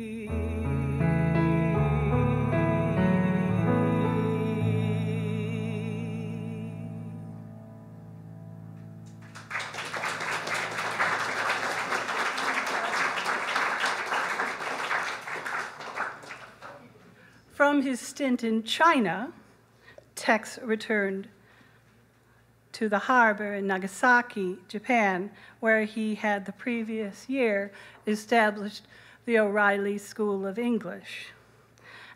From his stint in China, Tex returned to the harbor in Nagasaki, Japan, where he had the previous year established the O'Reilly School of English.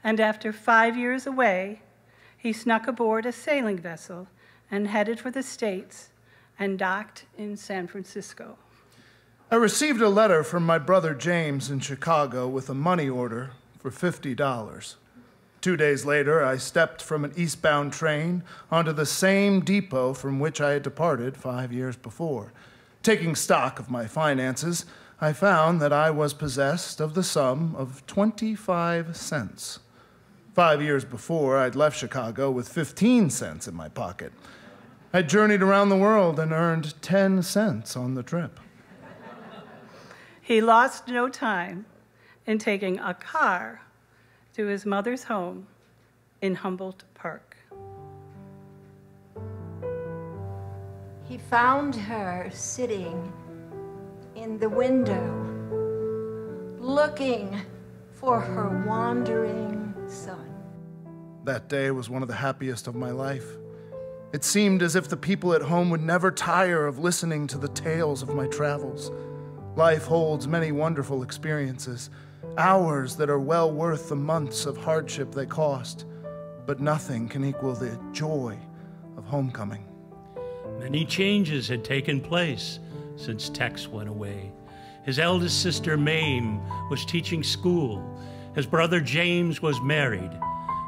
And after 5 years away, he snuck aboard a sailing vessel and headed for the States and docked in San Francisco. I received a letter from my brother James in Chicago with a money order for $50. 2 days later, I stepped from an eastbound train onto the same depot from which I had departed 5 years before. Taking stock of my finances, I found that I was possessed of the sum of 25 cents. 5 years before, I'd left Chicago with 15 cents in my pocket. I journeyed around the world and earned 10 cents on the trip. He lost no time in taking a car to his mother's home in Humboldt Park. He found her sitting in the window, looking for her wandering son. That day was one of the happiest of my life. It seemed as if the people at home would never tire of listening to the tales of my travels. Life holds many wonderful experiences, hours that are well worth the months of hardship they cost, but nothing can equal the joy of homecoming. Many changes had taken place since Tex went away. His eldest sister, Mame, was teaching school. His brother, James, was married,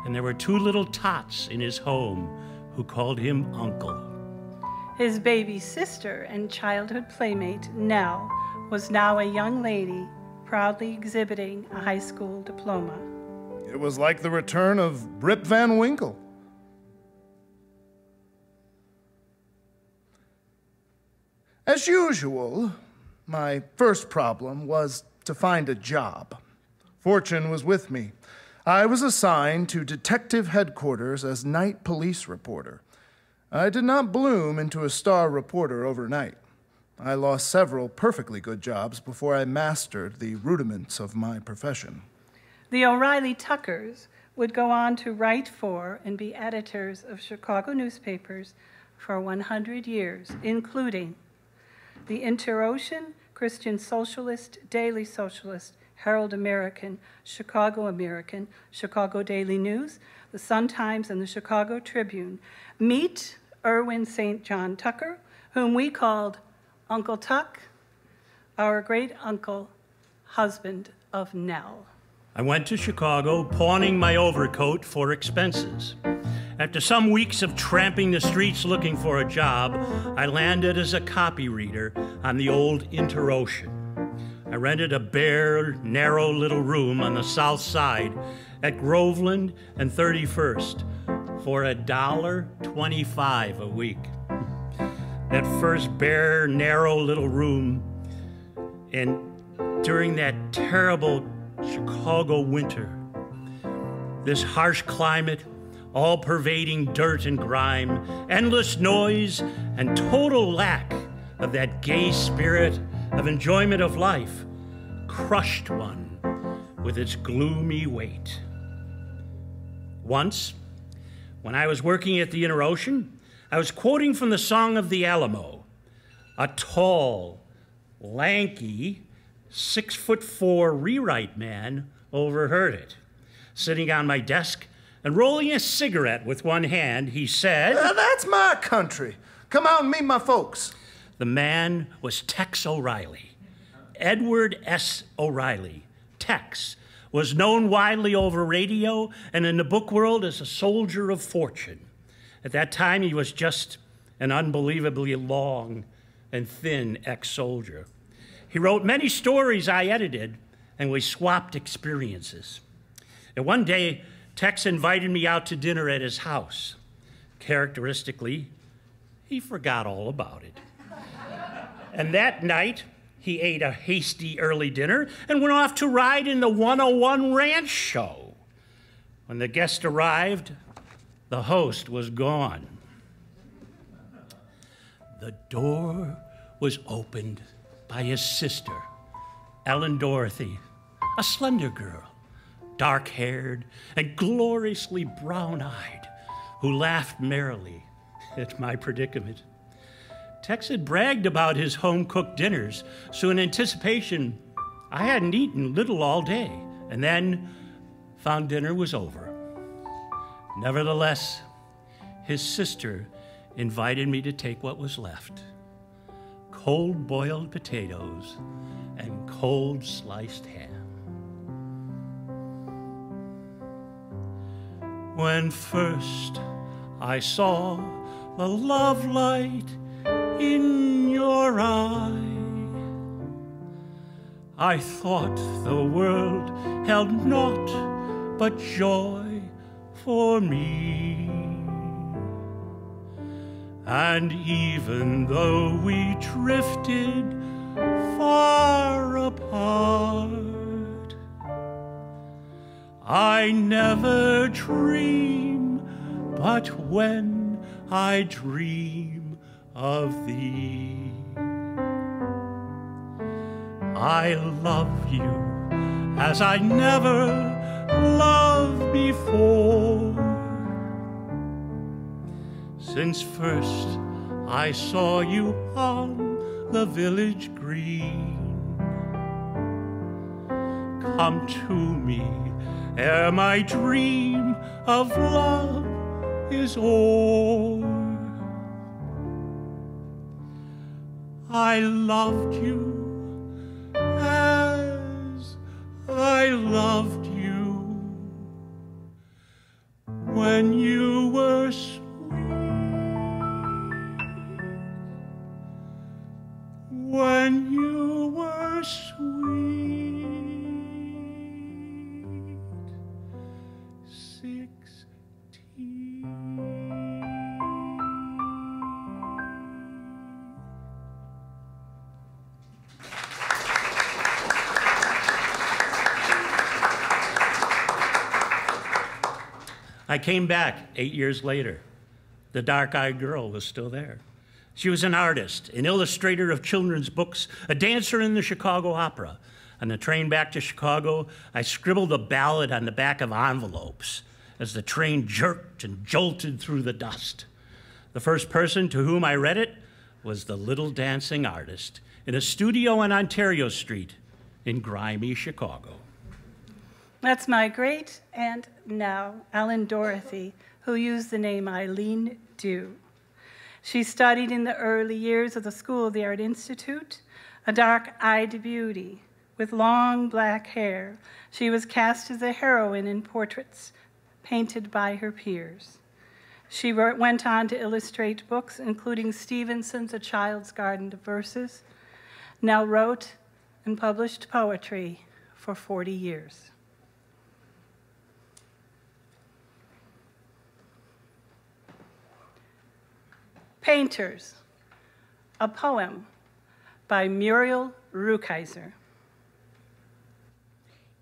and there were 2 little tots in his home who called him Uncle. His baby sister and childhood playmate, Nell, was now a young lady proudly exhibiting a high school diploma. It was like the return of Rip Van Winkle. As usual, my first problem was to find a job. Fortune was with me. I was assigned to detective headquarters as night police reporter. I did not bloom into a star reporter overnight. I lost several perfectly good jobs before I mastered the rudiments of my profession. The O'Reilly Tuckers would go on to write for and be editors of Chicago newspapers for 100 years, including the Inter-Ocean, Christian Socialist, Daily Socialist, Herald American, Chicago Daily News, the Sun-Times, and the Chicago Tribune. Meet Irwin St. John Tucker, whom we called Uncle Tuck, our great-uncle, husband of Nell. I went to Chicago, pawning my overcoat for expenses. After some weeks of tramping the streets looking for a job, I landed as a copy reader on the old Inter-Ocean. I rented a bare, narrow little room on the south side at Groveland and 31st for $1.25 a week. That first bare, narrow little room, and during that terrible Chicago winter, this harsh climate, all-pervading dirt and grime, endless noise, and total lack of that gay spirit of enjoyment of life crushed one with its gloomy weight. Once, when I was working at the Inter-Ocean, I was quoting from the Song of the Alamo. A tall, lanky, 6'4" rewrite man overheard it. Sitting on my desk and rolling a cigarette with one hand, he said, That's my country. Come out and meet my folks. The man was Tex O'Reilly. Edward S. O'Reilly. Tex was known widely over radio and in the book world as a soldier of fortune. At that time, he was just an unbelievably long and thin ex-soldier. He wrote many stories I edited, and we swapped experiences. And one day, Tex invited me out to dinner at his house. Characteristically, he forgot all about it. And that night, he ate a hasty early dinner and went off to ride in the 101 Ranch Show. When the guest arrived, the host was gone. The door was opened by his sister, Ellen Dorothy, a slender girl, dark-haired and gloriously brown-eyed, who laughed merrily at my predicament. Tex had bragged about his home-cooked dinners, so in anticipation, I hadn't eaten little all day, and then found dinner was over. Nevertheless, his sister invited me to take what was left: cold boiled potatoes and cold sliced ham. When first I saw the love light in your eye, I thought the world held naught but joy for me. And even though we drifted far apart, I never dream but when I dream of thee. I love you as I never loved before, since first I saw you on the village green. Come to me ere my dream of love is o'er. I loved you as I loved you when you were sweet, when you were sweet. 16. I came back 8 years later. The dark-eyed girl was still there. She was an artist, an illustrator of children's books, a dancer in the Chicago Opera. On the train back to Chicago, I scribbled a ballad on the back of envelopes as the train jerked and jolted through the dust. The first person to whom I read it was the little dancing artist in a studio on Ontario Street in grimy Chicago. That's my great aunt now, Ellen Dorothy, who used the name Eileen Dew. She studied in the early years of the School of the Art Institute, a dark-eyed beauty with long black hair. She was cast as a heroine in portraits painted by her peers. She went on to illustrate books, including Stevenson's A Child's Garden of Verses, now wrote and published poetry for 40 years. Painters, a poem by Muriel Rukeyser.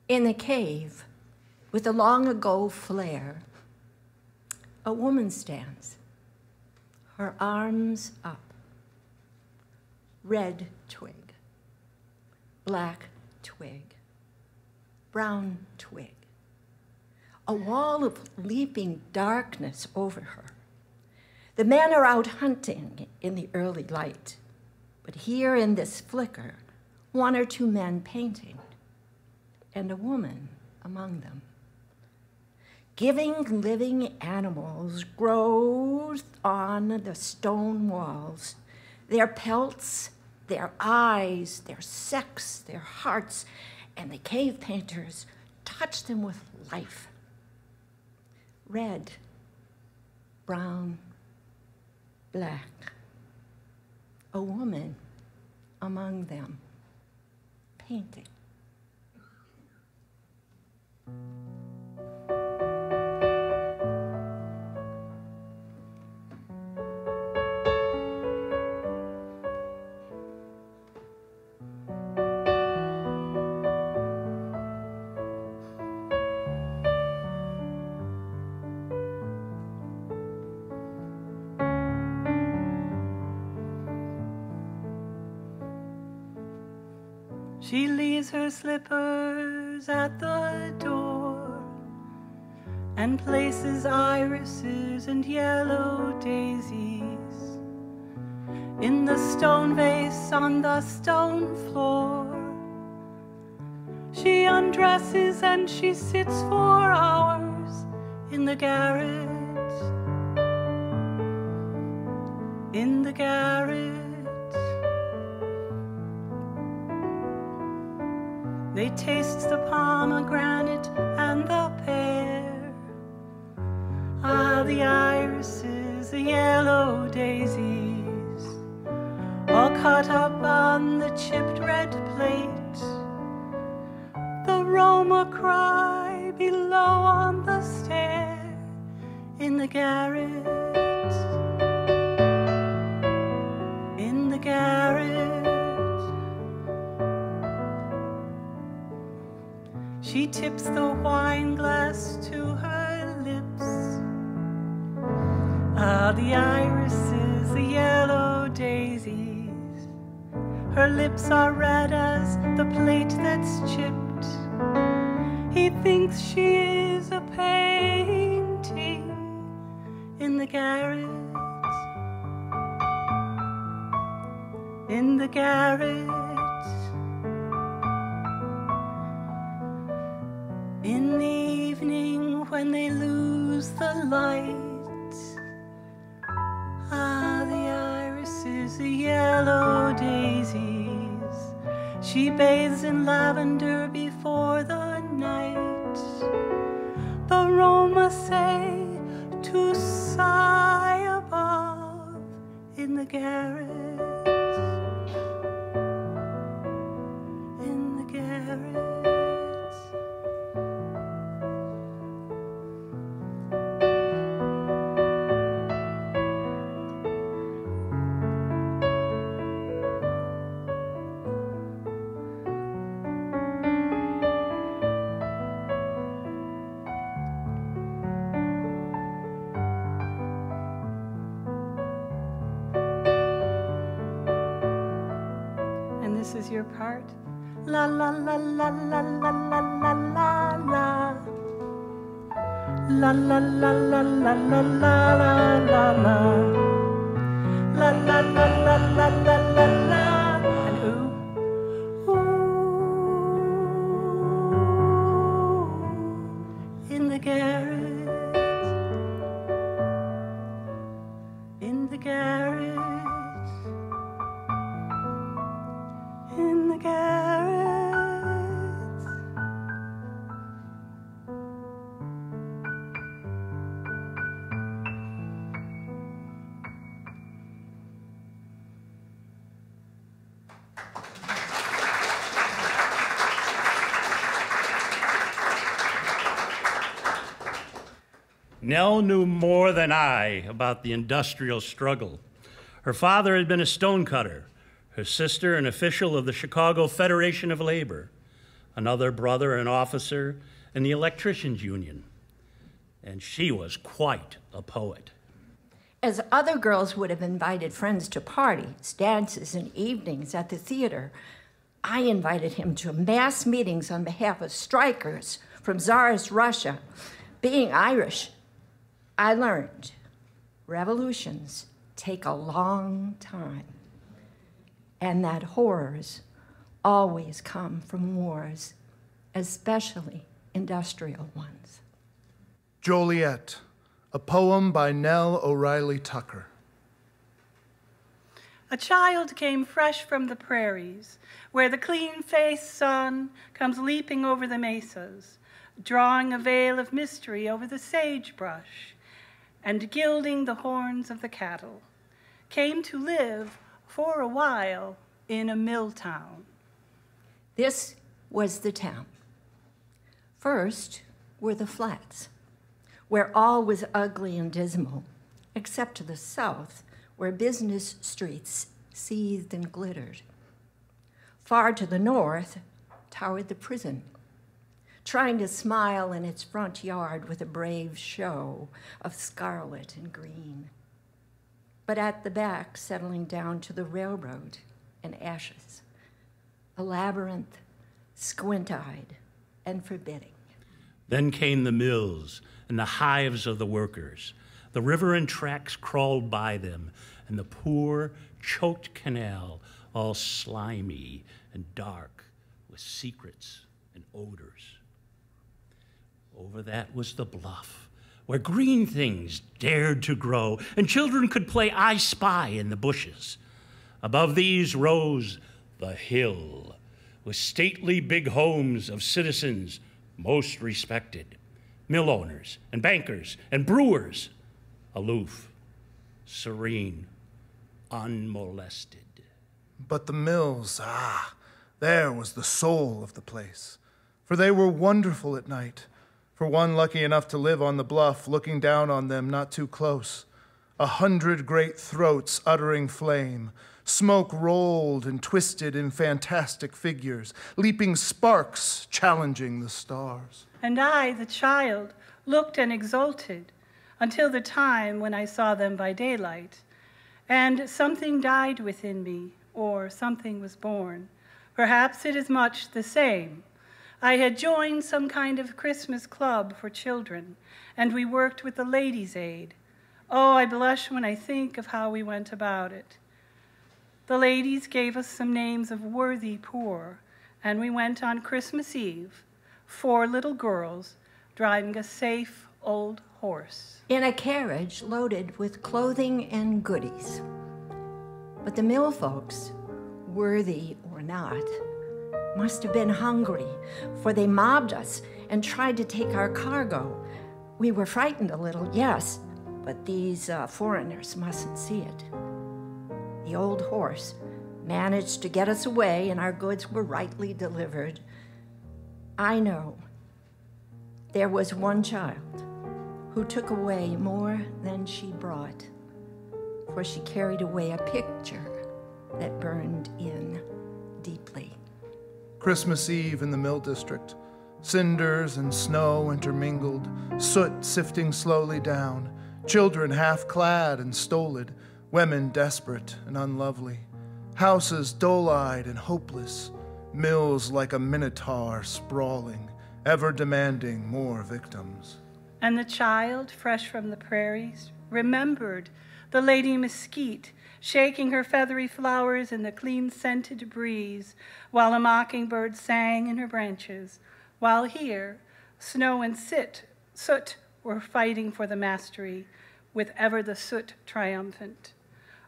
In the cave, with a long ago flare, a woman stands, her arms up. Red twig, black twig, brown twig. A wall of leaping darkness over her. The men are out hunting in the early light, but here in this flicker, 1 or 2 men painting, and a woman among them. Giving living animals growth on the stone walls, their pelts, their eyes, their sex, their hearts, and the cave painters touch them with life. Red, brown, black, a woman among them, painting. She leaves her slippers at the door. and places irises and yellow daisies in the stone vase on the stone floor. She undresses and she sits for hours in the garret, in the garret. They taste the pomegranate and the pear. Ah, the irises, the yellow daisies, all caught up on the chipped red plate. The Roma cry below on the stair in the garret, in the garret. She tips the wine glass to her lips. Ah, the irises, the yellow daisies, her lips are red as the plate that's chipped. He thinks she is a painting in the garret, in the garret. In the evening when they lose the light, ah, the irises, the yellow daisies, she bathes in lavender before the night. The Roma say to sigh above in the garret, in the garret. This is your part. La la la la la la la la la la. La la la la la la la la la la. La la la la la la la la. And ooh, ooh, in the garret, in the garret. In the garret. Nell knew more than I about the industrial struggle. Her father had been a stonecutter, her sister an official of the Chicago Federation of Labor, another brother an officer in the Electricians Union. And she was quite a poet. As other girls would have invited friends to parties, dances, and evenings at the theater, I invited him to mass meetings on behalf of strikers from Tsarist Russia. Being Irish, I learned revolutions take a long time, and that horrors always come from wars, especially industrial ones. Joliet, a poem by Nell O'Reilly Tucker. A child came fresh from the prairies, where the clean-faced sun comes leaping over the mesas, drawing a veil of mystery over the sagebrush, and gilding the horns of the cattle, came to live for a while in a mill town. This was the town. First were the flats, where all was ugly and dismal, except to the south, where business streets seethed and glittered. Far to the north towered the prison, trying to smile in its front yard with a brave show of scarlet and green. But at the back, settling down to the railroad and ashes, a labyrinth, squint-eyed and forbidding. Then came the mills, and the hives of the workers. The river and tracks crawled by them, and the poor, choked canal, all slimy and dark with secrets and odors. Over that was the bluff, where green things dared to grow, and children could play I Spy in the bushes. Above these rose the hill, with stately big homes of citizens most respected, mill owners and bankers and brewers, aloof, serene, unmolested. But the mills, there was the soul of the place. For they were wonderful at night. For one lucky enough to live on the bluff, looking down on them not too close. 100 great throats uttering flame. Smoke rolled and twisted in fantastic figures, leaping sparks challenging the stars. And I, the child, looked and exulted until the time when I saw them by daylight. And something died within me, or something was born. Perhaps it is much the same. I had joined some kind of Christmas club for children, and we worked with the Ladies' Aid. Oh, I blush when I think of how we went about it. The ladies gave us some names of worthy poor, and we went on Christmas Eve, 4 little girls driving a safe old horse. In a carriage loaded with clothing and goodies. But the mill folks, worthy or not, must have been hungry, for they mobbed us and tried to take our cargo. We were frightened a little, yes, but these foreigners mustn't see it. The old horse managed to get us away, and our goods were rightly delivered. I know there was one child who took away more than she brought, for she carried away a picture that burned in deeply. Christmas Eve in the mill district. Cinders and snow intermingled, soot sifting slowly down, children half-clad and stolid, women desperate and unlovely, houses dull-eyed and hopeless, mills like a minotaur sprawling, ever demanding more victims. And the child, fresh from the prairies, remembered the lady mesquite shaking her feathery flowers in the clean-scented breeze while a mockingbird sang in her branches, while here, snow and soot were fighting for the mastery, with ever the soot triumphant.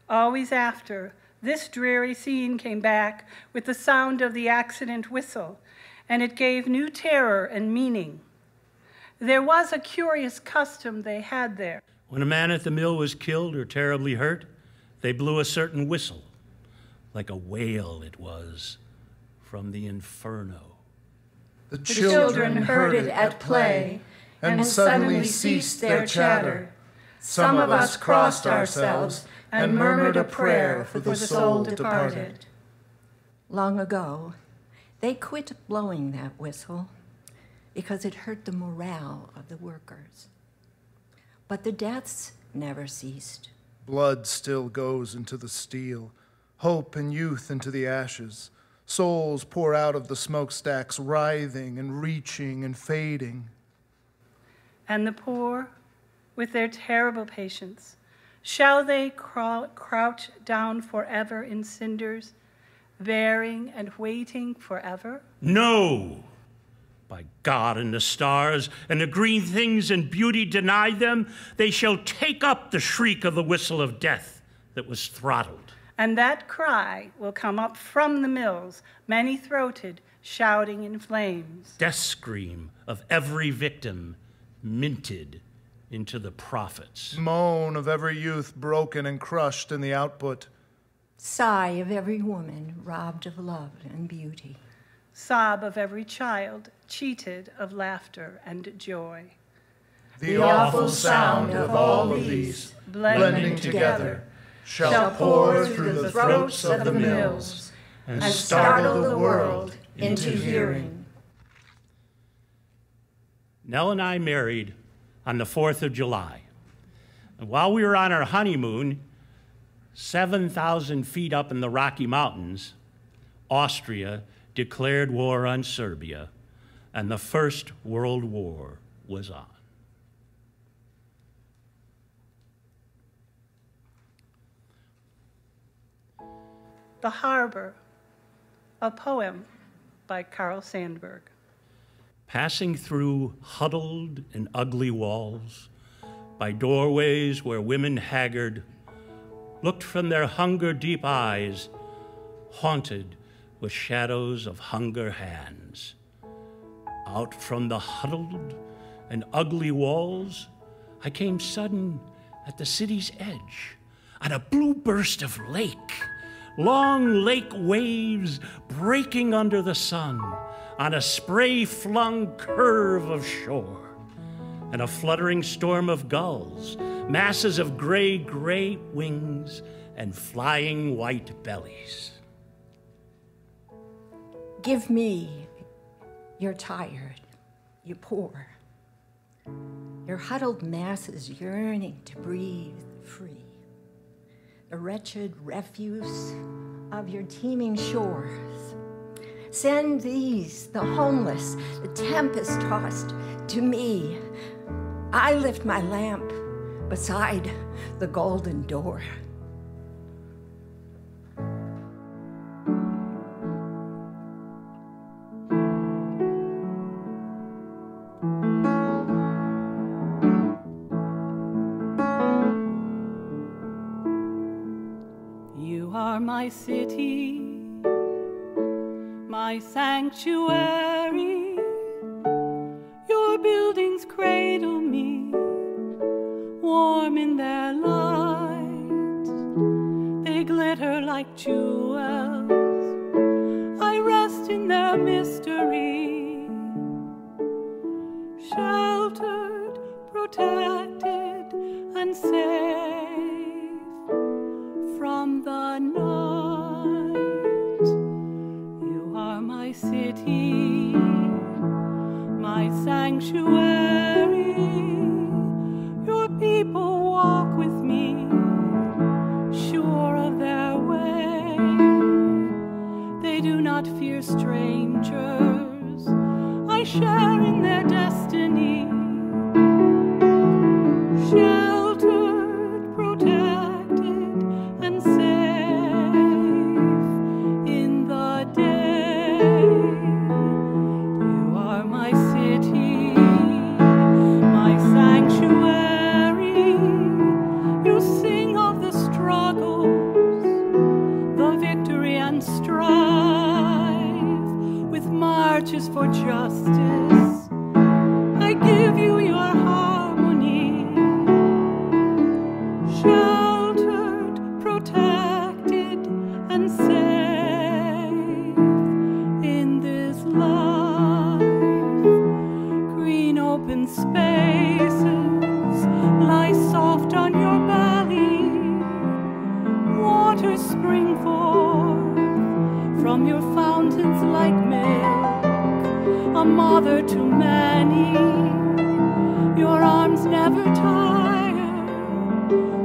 Always after, this dreary scene came back with the sound of the accident whistle, and it gave new terror and meaning. There was a curious custom they had there. When a man at the mill was killed or terribly hurt, they blew a certain whistle, like a wail it was, from the inferno. The children heard it at play, and suddenly ceased their chatter. Some of us crossed ourselves and murmured a prayer for the soul departed. Long ago, they quit blowing that whistle because it hurt the morale of the workers. But the deaths never ceased. Blood still goes into the steel, hope and youth into the ashes. Souls pour out of the smokestacks, writhing and reaching and fading. And the poor, with their terrible patience, shall they crouch down forever in cinders, bearing and waiting forever? No! By God and the stars, and the green things and beauty denied them, they shall take up the shriek of the whistle of death that was throttled. And that cry will come up from the mills, many-throated, shouting in flames. Death scream of every victim minted into the prophets. Moan of every youth broken and crushed in the output. Sigh of every woman robbed of love and beauty. Sob of every child cheated of laughter and joy. The awful sound of all of these, blending together, shall pour through the throats of the mills and startle the world into hearing. Nell and I married on the 4th of July. And while we were on our honeymoon, 7,000 feet up in the Rocky Mountains, Austria declared war on Serbia, and the First World War was on. The Harbor, a poem by Carl Sandburg. Passing through huddled and ugly walls, by doorways where women haggard looked from their hunger-deep eyes, haunted with shadows of hunger hands. Out from the huddled and ugly walls, I came sudden at the city's edge, on a blue burst of lake, long lake waves breaking under the sun, on a spray-flung curve of shore, and a fluttering storm of gulls, masses of gray wings, and flying white bellies. Give me, you're tired, you're poor, your huddled masses yearning to breathe free, the wretched refuse of your teeming shores. Send these, the homeless, the tempest-tossed, to me. I lift my lamp beside the golden door. You are my city, my sanctuary. Your buildings cradle me, warm in their light. They glitter like jewels. I rest in their mystery. Sheltered, protected, and safe from the night. You are my city, my sanctuary. Your people walk with me, sure of their way. They do not fear strangers. I share in their destiny. Sheltered, protected, and safe in the day. You are my city, my sanctuary. You sing of the struggles, the victory and strife, with marches for justice. I give you your harmony. Sheltered, protected, and safe in this life. Green open spaces lie soft on your belly. Waters spring forth from your fountains like milk, a mother to many. Your arms never tire.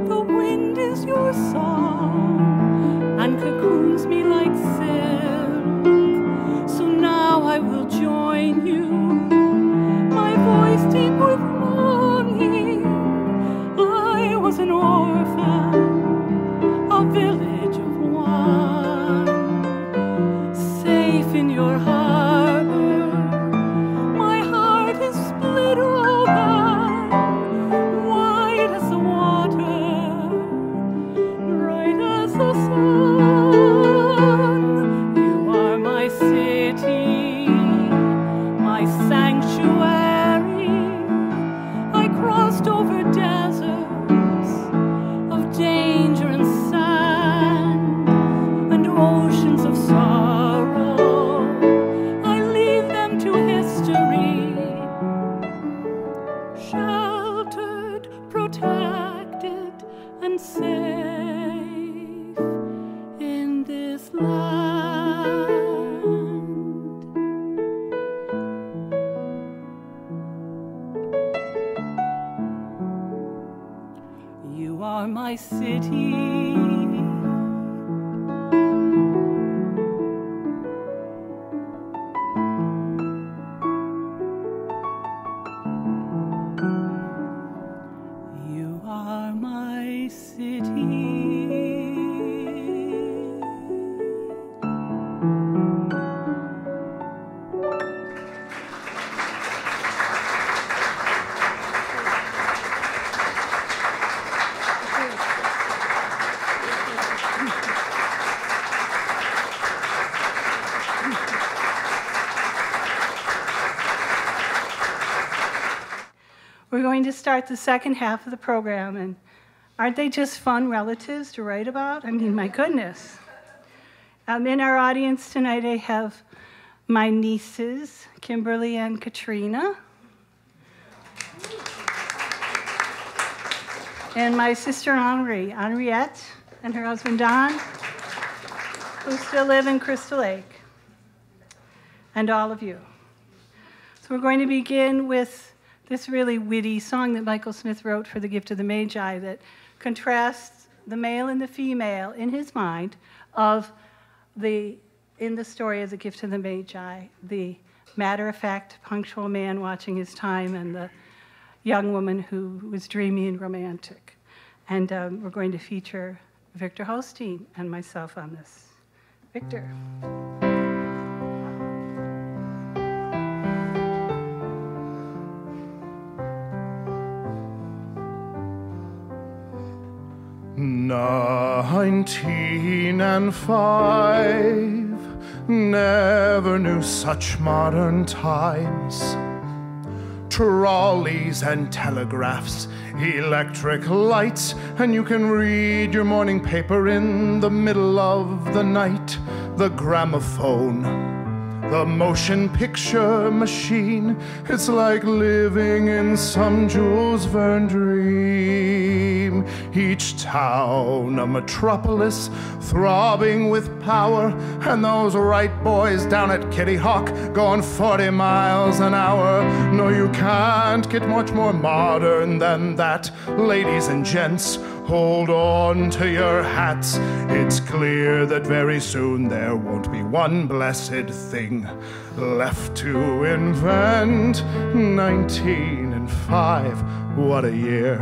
The wind is your song and cocoons me like silk. So now I will join you, my voice deep with longing. I was an orphan, a village of one, safe in your harbor. My heart is split open, wide as the water, bright as the sun. You are my city, my sanctuary. I crossed over deserts of danger and sand, and oceans of sorrow. I leave them to history. Sheltered, protected, and safe in this land. You are my city. You are my city. We're going to start the second half of the program, and aren't they just fun relatives to write about? I mean, my goodness. In our audience tonight, I have my nieces, Kimberly and Katrina, and my sister Henriette, and her husband Don, who still live in Crystal Lake, and all of you. So we're going to begin with this really witty song that Michael Smith wrote for The Gift of the Magi that contrasts the male and the female in his mind of in the story of The Gift of the Magi, the matter-of-fact, punctual man watching his time and the young woman who was dreamy and romantic. And we're going to feature Victor Holstein and myself on this. Victor. "19 and 5, never knew such modern times. Trolleys and telegraphs, electric lights, and you can read your morning paper in the middle of the night. The gramophone, the motion picture machine, it's like living in some Jules Verne dream. Each town a metropolis, throbbing with power, and those right boys down at Kitty Hawk going 40 miles an hour. No, you can't get much more modern than that. Ladies and gents, hold on to your hats. It's clear that very soon there won't be one blessed thing left to invent. 19 and 5, what a year.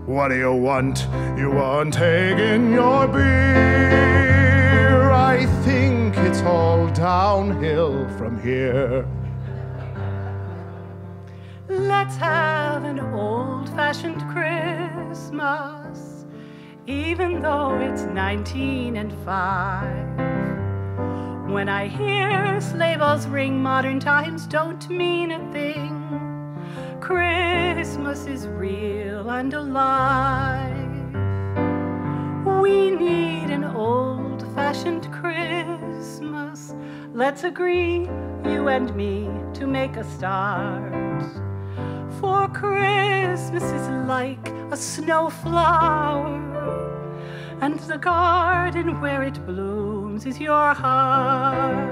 What do you want? You want egg in your beer. I think it's all downhill from here. Let's have an old-fashioned Christmas, even though it's 19 and 5. When I hear sleigh bells ring, modern times don't mean a thing. Christmas is real and alive. We need an old-fashioned Christmas. Let's agree, you and me, to make a start. For Christmas is like a snowflower, and the garden where it blooms is your heart.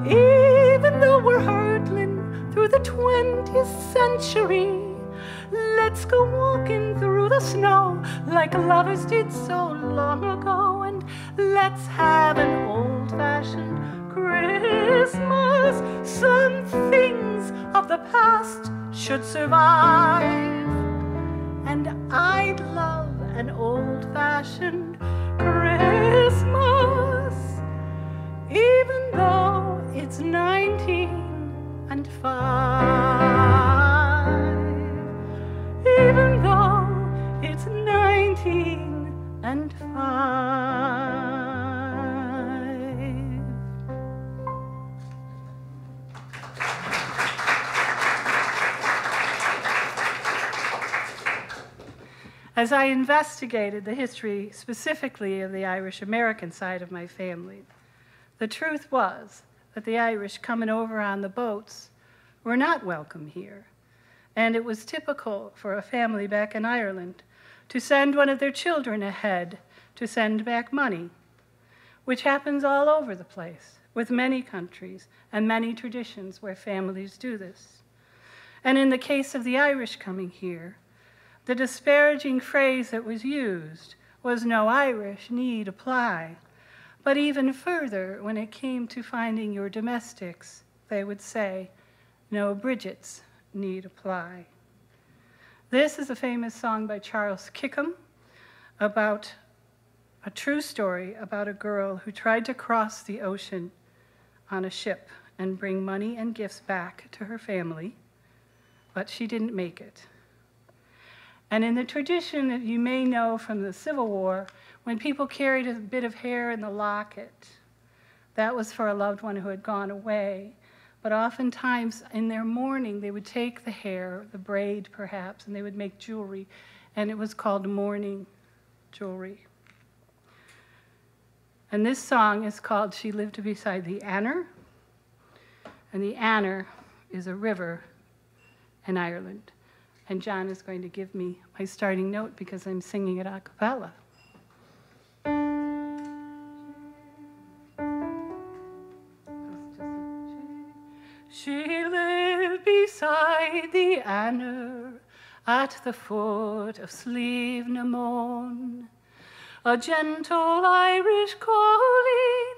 Even though we're hurtling through the 20th century, let's go walking through the snow like lovers did so long ago, and let's have an old-fashioned Christmas. Some things of the past should survive, and I'd love an old-fashioned Christmas, even though it's 19 and 5, even though it's 19 and 5. As I investigated the history specifically of the Irish-American side of my family, the truth was that the Irish coming over on the boats were not welcome here. And it was typical for a family back in Ireland to send one of their children ahead to send back money, which happens all over the place with many countries and many traditions where families do this. And in the case of the Irish coming here, the disparaging phrase that was used was "no Irish need apply." But even further, when it came to finding your domestics, they would say, "no Bridgets need apply." This is a famous song by Charles Kickham about a true story about a girl who tried to cross the ocean on a ship and bring money and gifts back to her family, but she didn't make it. And in the tradition that you may know from the Civil War, when people carried a bit of hair in the locket, that was for a loved one who had gone away. but oftentimes in their mourning, they would take the hair, the braid perhaps, and they would make jewelry, and it was called mourning jewelry. And this song is called She Lived Beside the Anner, and the Anner is a river in Ireland. And John is going to give me my starting note because I'm singing it a cappella. She lived beside the Anner at the foot of Slieve na Mon, a gentle Irish colleen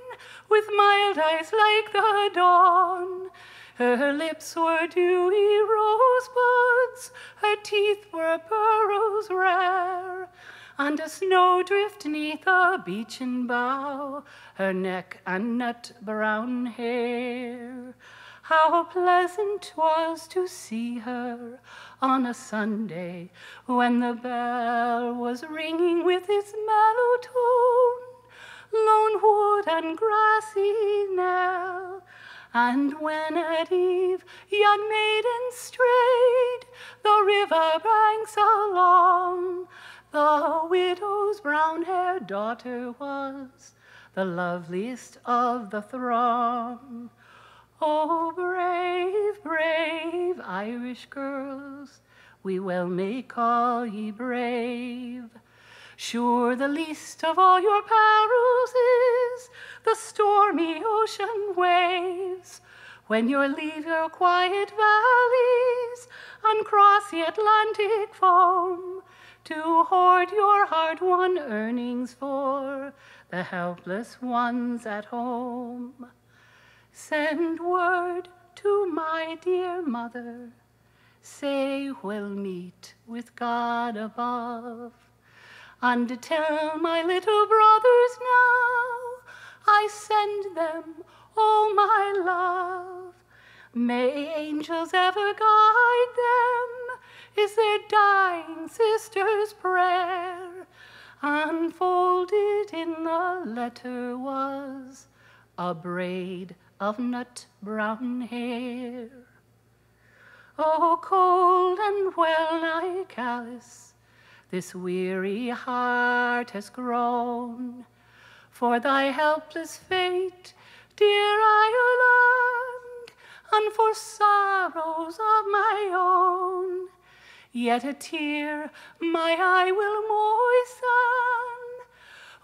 with mild eyes like the dawn. Her lips were dewy rosebuds, her teeth were pearls rare, and a snowdrift 'neath a beechen bough, her neck and nut brown hair. How pleasant 'twas to see her on a Sunday when the bell was ringing with its mellow tone, lone wood and grassy knell. And when at eve young maidens strayed the river banks along, the widow's brown-haired daughter was the loveliest of the throng. Oh, brave, brave Irish girls, we well may call ye brave. Sure the least of all your perils is the stormy ocean waves, when you leave your quiet valleys and cross the Atlantic foam to hoard your hard-won earnings for the helpless ones at home. Send word to my dear mother, say we'll meet with God above, and to tell my little brothers now I send them all my love. May angels ever guide them, is their dying sister's prayer, and folded in the letter was a braid of nut brown hair. Oh, cold and well-nigh callous this weary heart has grown, for thy helpless fate, dear Ireland, and for sorrows of my own. Yet a tear my eye will moisten,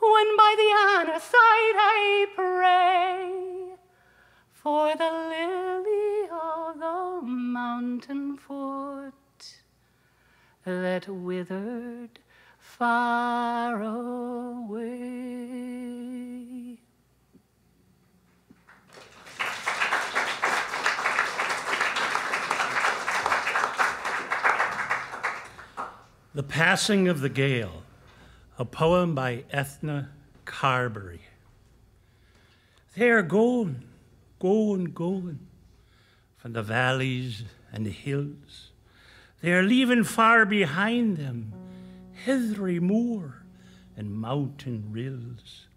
when by the Anna side I pray, for the lily of the mountain foot that withered far away. The Passing of the Gale, a poem by Ethna Carberry. They are going, going, going from the valleys and the hills. They are leaving far behind them heathery moor and mountain rills.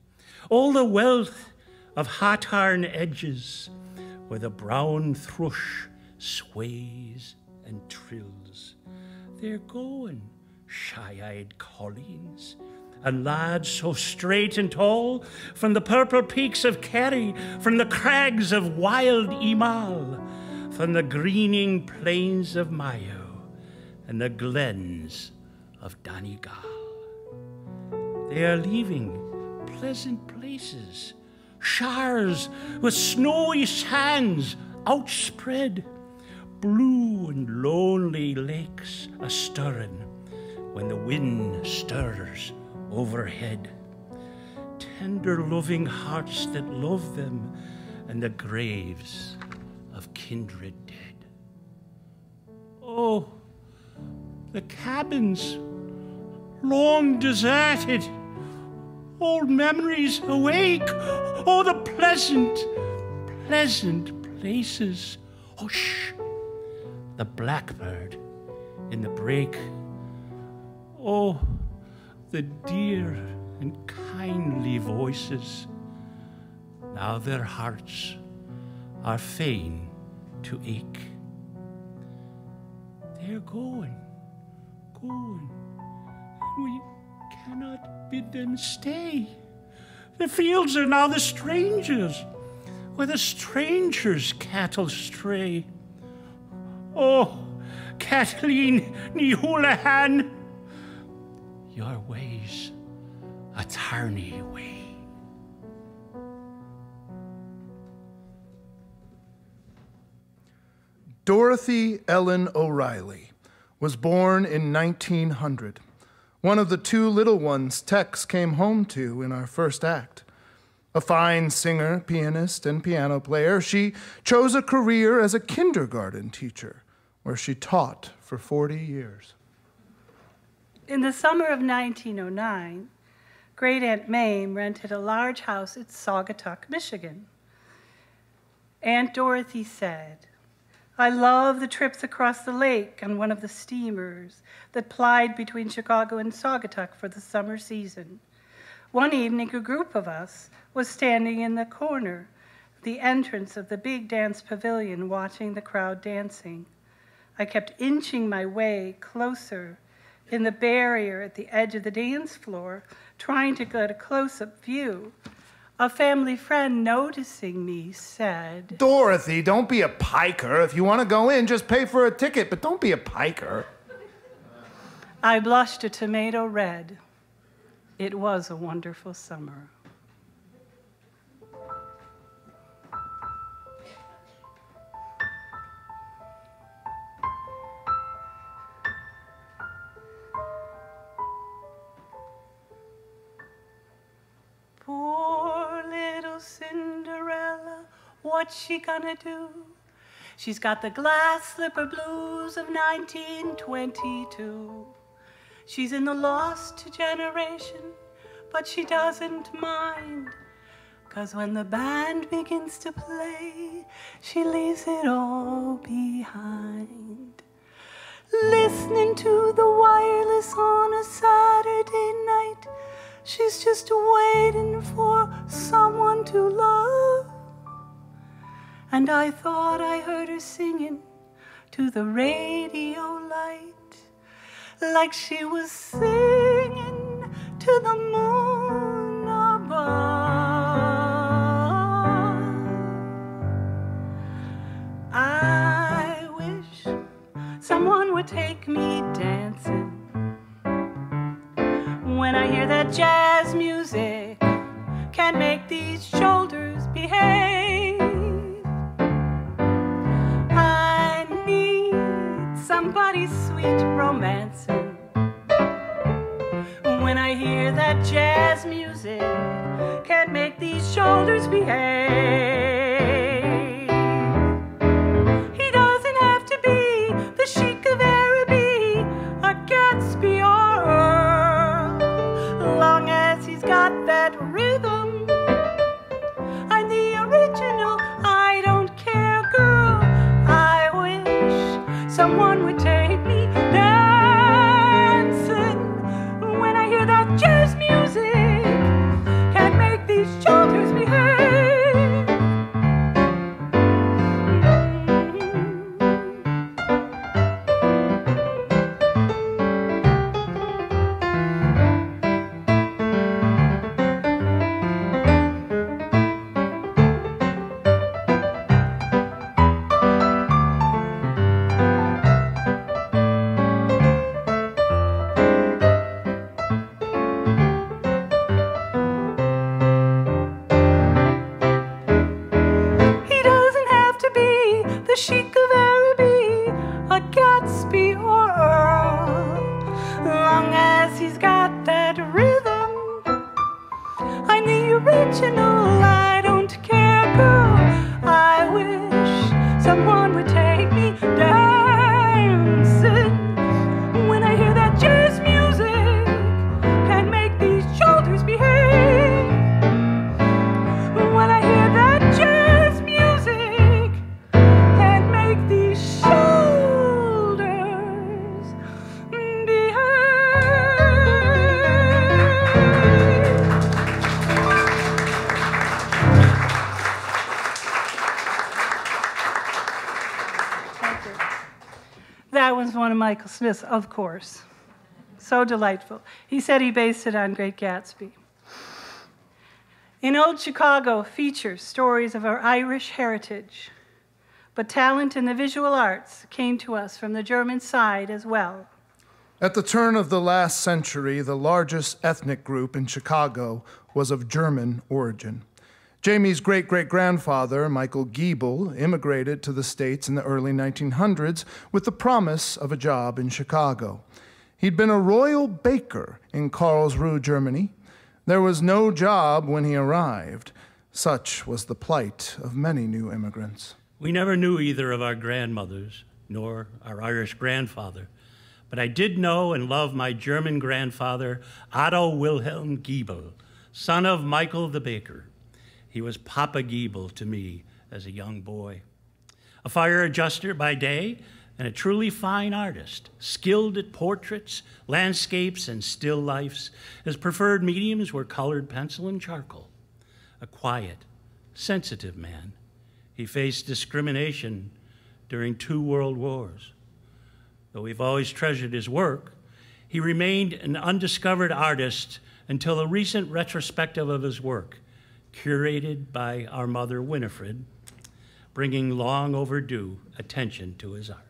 All the wealth of hawthorn edges where the brown thrush sways and trills. They're going, shy-eyed colleens, and lads so straight and tall, from the purple peaks of Kerry, from the crags of wild Emal, from the greening plains of Mayo, and the glens of Donegal. They are leaving pleasant places, shars with snowy sands outspread, blue and lonely lakes a-stirring when the wind stirs overhead. Tender loving hearts that love them, and the graves of kindred dead. Oh, the cabins long deserted, old memories awake. Oh, the pleasant, pleasant places. Hush, the blackbird in the brake. Oh, the dear and kindly voices. Now their hearts are fain to ache. They're going, and we cannot bid them stay. The fields are now the strangers, where the strangers' cattle stray. Oh, Kathleen Ní Houlihan, your ways a tarny way. Dorothy Ellen O'Reilly was born in 1900, one of the two little ones Tex came home to in our first act. A fine singer, pianist, and piano player, she chose a career as a kindergarten teacher, where she taught for 40 years. In the summer of 1909, Great Aunt Mame rented a large house at Saugatuck, Michigan. Aunt Dorothy said, "I love the trips across the lake on one of the steamers that plied between Chicago and Saugatuck for the summer season. One evening, a group of us was standing in the corner, the entrance of the big dance pavilion, watching the crowd dancing. I kept inching my way closer in the barrier at the edge of the dance floor, trying to get a close-up view. A family friend, noticing me, said, 'Dorothy, don't be a piker. If you want to go in, just pay for a ticket, but don't be a piker.' I blushed a tomato red. It was a wonderful summer." Poor little Cinderella, what's she gonna do? She's got the glass slipper blues of 1922. She's in the lost generation, but she doesn't mind, 'cause when the band begins to play, she leaves it all behind. Listening to the wireless on a Saturday night, she's just waiting for someone to love. And I thought I heard her singing to the radio light, like she was singing to the moon above. I wish someone would take me dancing. When I hear that jazz music, can't make these shoulders behave. I need somebody sweet romancing. When I hear that jazz music, can't make these shoulders behave. He doesn't have to be the Sheik of Araby, a Gatsby or Earl, long as he's got that rhythm. I'm the original, I don't care, girl. I wish someone would take me dancing. When I hear that jazz music, can't make these shoulders behave. of Michael Smith's, of course. So delightful. He said he based it on Great Gatsby. In Old Chicago features stories of our Irish heritage, but talent in the visual arts came to us from the German side as well. At the turn of the last century, the largest ethnic group in Chicago was of German origin. Jamie's great-great-grandfather, Michael Giebel, immigrated to the States in the early 1900s with the promise of a job in Chicago. He'd been a royal baker in Karlsruhe, Germany. There was no job when he arrived. Such was the plight of many new immigrants. We never knew either of our grandmothers, nor our Irish grandfather, but I did know and love my German grandfather, Otto Wilhelm Giebel, son of Michael the baker. He was Papa Giebel to me as a young boy. A fire adjuster by day and a truly fine artist, skilled at portraits, landscapes, and still lifes. His preferred mediums were colored pencil and charcoal. A quiet, sensitive man. He faced discrimination during 2 world wars. Though we've always treasured his work, he remained an undiscovered artist until a recent retrospective of his work, curated by our mother Winifred, bringing long overdue attention to his art.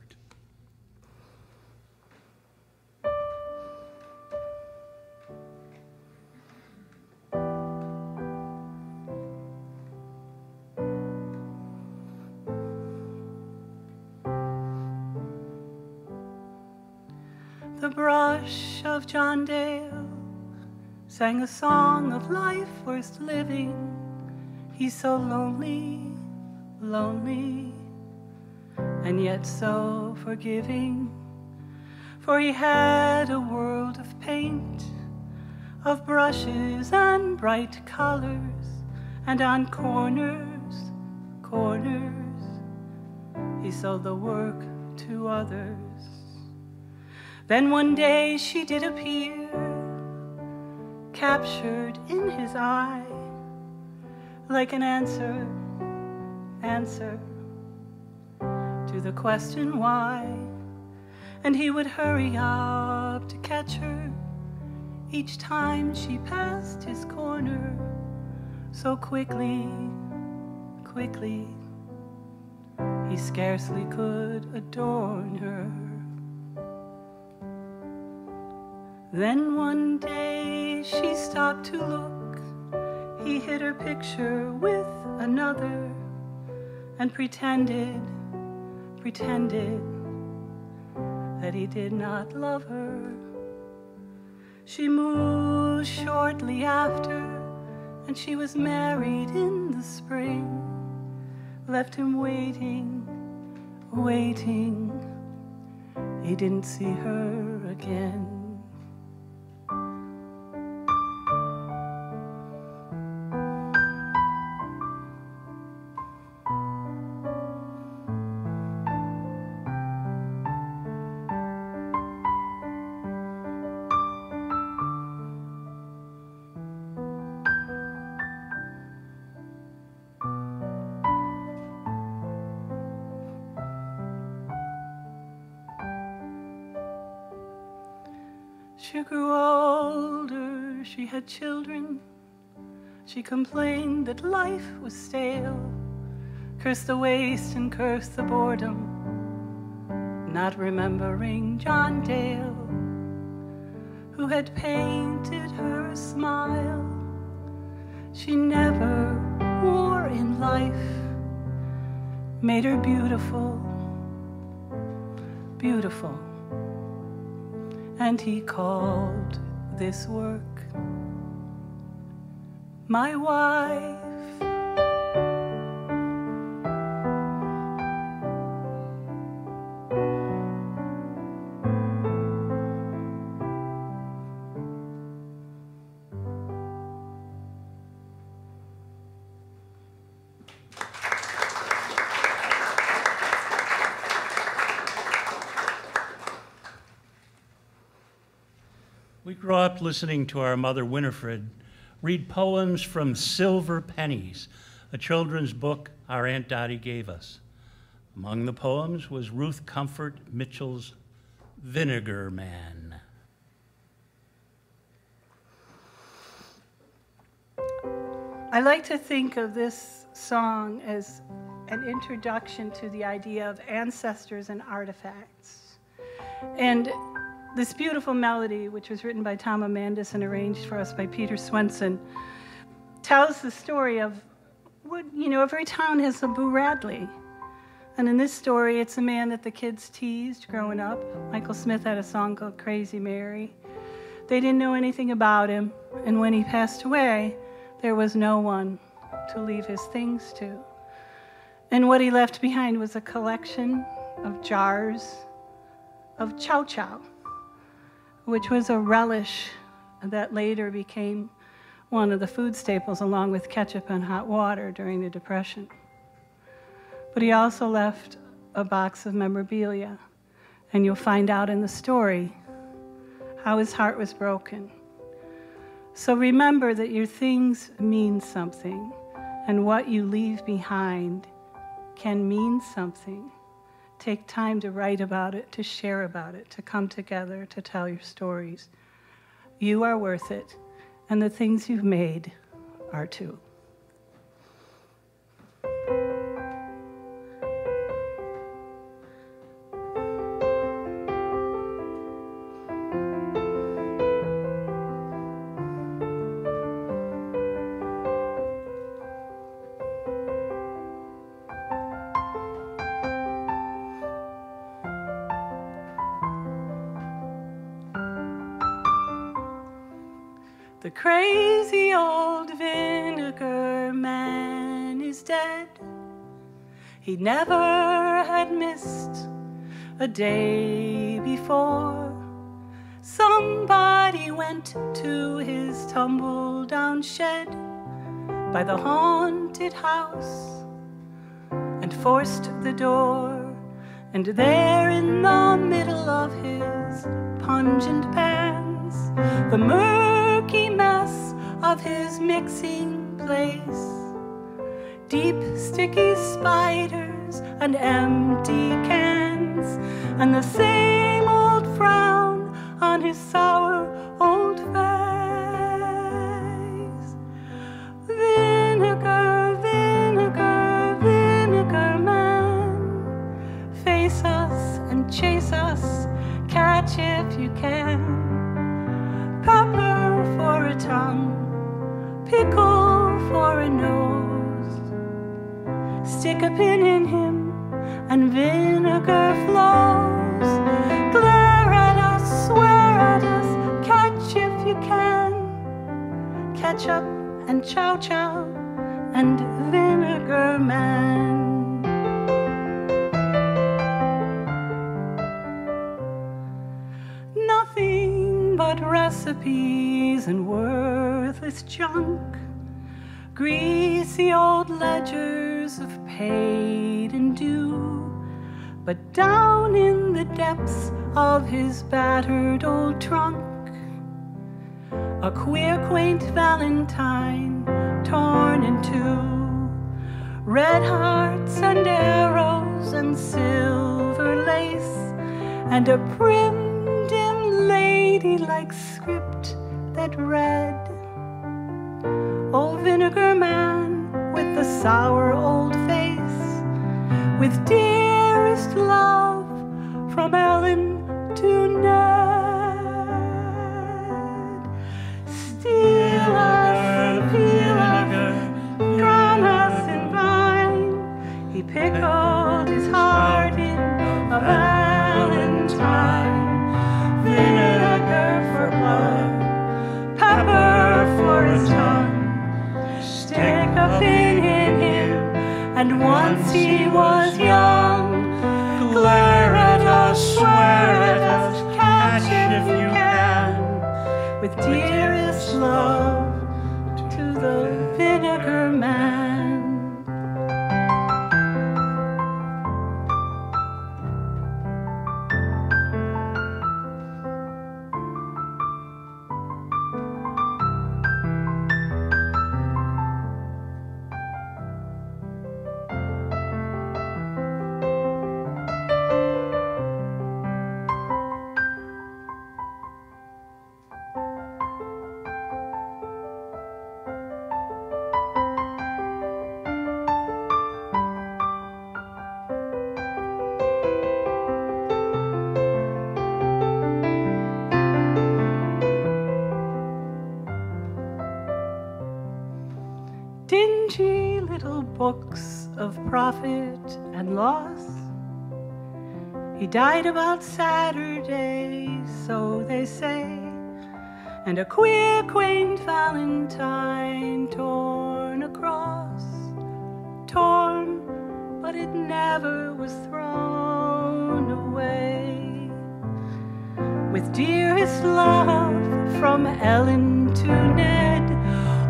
The brush of John Dale sang a song of life worth living. He's so lonely, lonely, and yet so forgiving. For he had a world of paint, of brushes and bright colors, and on corners, corners, he sold the work to others. Then one day she did appear, captured in his eye, like an answer to the question why. And he would hurry up to catch her each time she passed his corner, so quickly, quickly, he scarcely could adorn her. Then one day she stopped to look. He hid her picture with another and pretended that he did not love her. She moved shortly after, and she was married in the spring. Left him waiting, waiting. He didn't see her again. She grew older, she had children. She complained that life was stale, cursed the waste and cursed the boredom, not remembering John Dale, who had painted her a smile she never wore in life, made her beautiful, beautiful. And he called this work my wife. We grew up listening to our mother Winifred read poems from Silver Pennies, a children's book our Aunt Dottie gave us. Among the poems was Ruth Comfort Mitchell's Vinegar Man. I like to think of this song as an introduction to the idea of ancestors and artifacts. And this beautiful melody, which was written by Tom Amandus and arranged for us by Peter Swenson, tells the story of what, every town has a Boo Radley. And in this story, it's a man that the kids teased growing up. Michael Smith had a song called Crazy Mary. They didn't know anything about him, and when he passed away, there was no one to leave his things to. And what he left behind was a collection of jars of chow chow, which was a relish that later became one of the food staples along with ketchup and hot water during the Depression. But he also left a box of memorabilia, and you'll find out in the story how his heart was broken. So remember that your things mean something, and what you leave behind can mean something. Take time to write about it, to share about it, to come together, to tell your stories. You are worth it, and the things you've made are too. The crazy old vinegar man is dead. He never had missed a day before. Somebody went to his tumble-down shed by the haunted house and forced the door. And there in the middle of his pungent pans, the murky mess of his mixing place, deep sticky spiders and empty cans, and the same old frown on his sour old face. Vinegar, vinegar, vinegar man, face us and chase us, catch if you can. Pepper for a tongue, pickle for a nose. Stick a pin in him and vinegar flows. Glare at us, swear at us, catch if you can. Ketchup and chow chow and vinegar man. Nothing but recipes and worthless junk, greasy old ledgers of paid and due. But down in the depths of his battered old trunk, a queer, quaint valentine torn in two, red hearts and arrows and silver lace, and a prim, dim, lady-like script that read, "Old vinegar man with the sour old face, with dearest love from Ellen to Ned. Steal us, peel us, drown us in wine." He pickled his heart in a valentine. Vinegar for blood, pepper for his tongue. Stick a pin in him, and once he was young. Glare at us, swear little books of profit and loss. He died about Saturday, so they say, and a queer, quaint valentine torn across. Torn, but it never was thrown away. With dearest love from Ellen to Ned,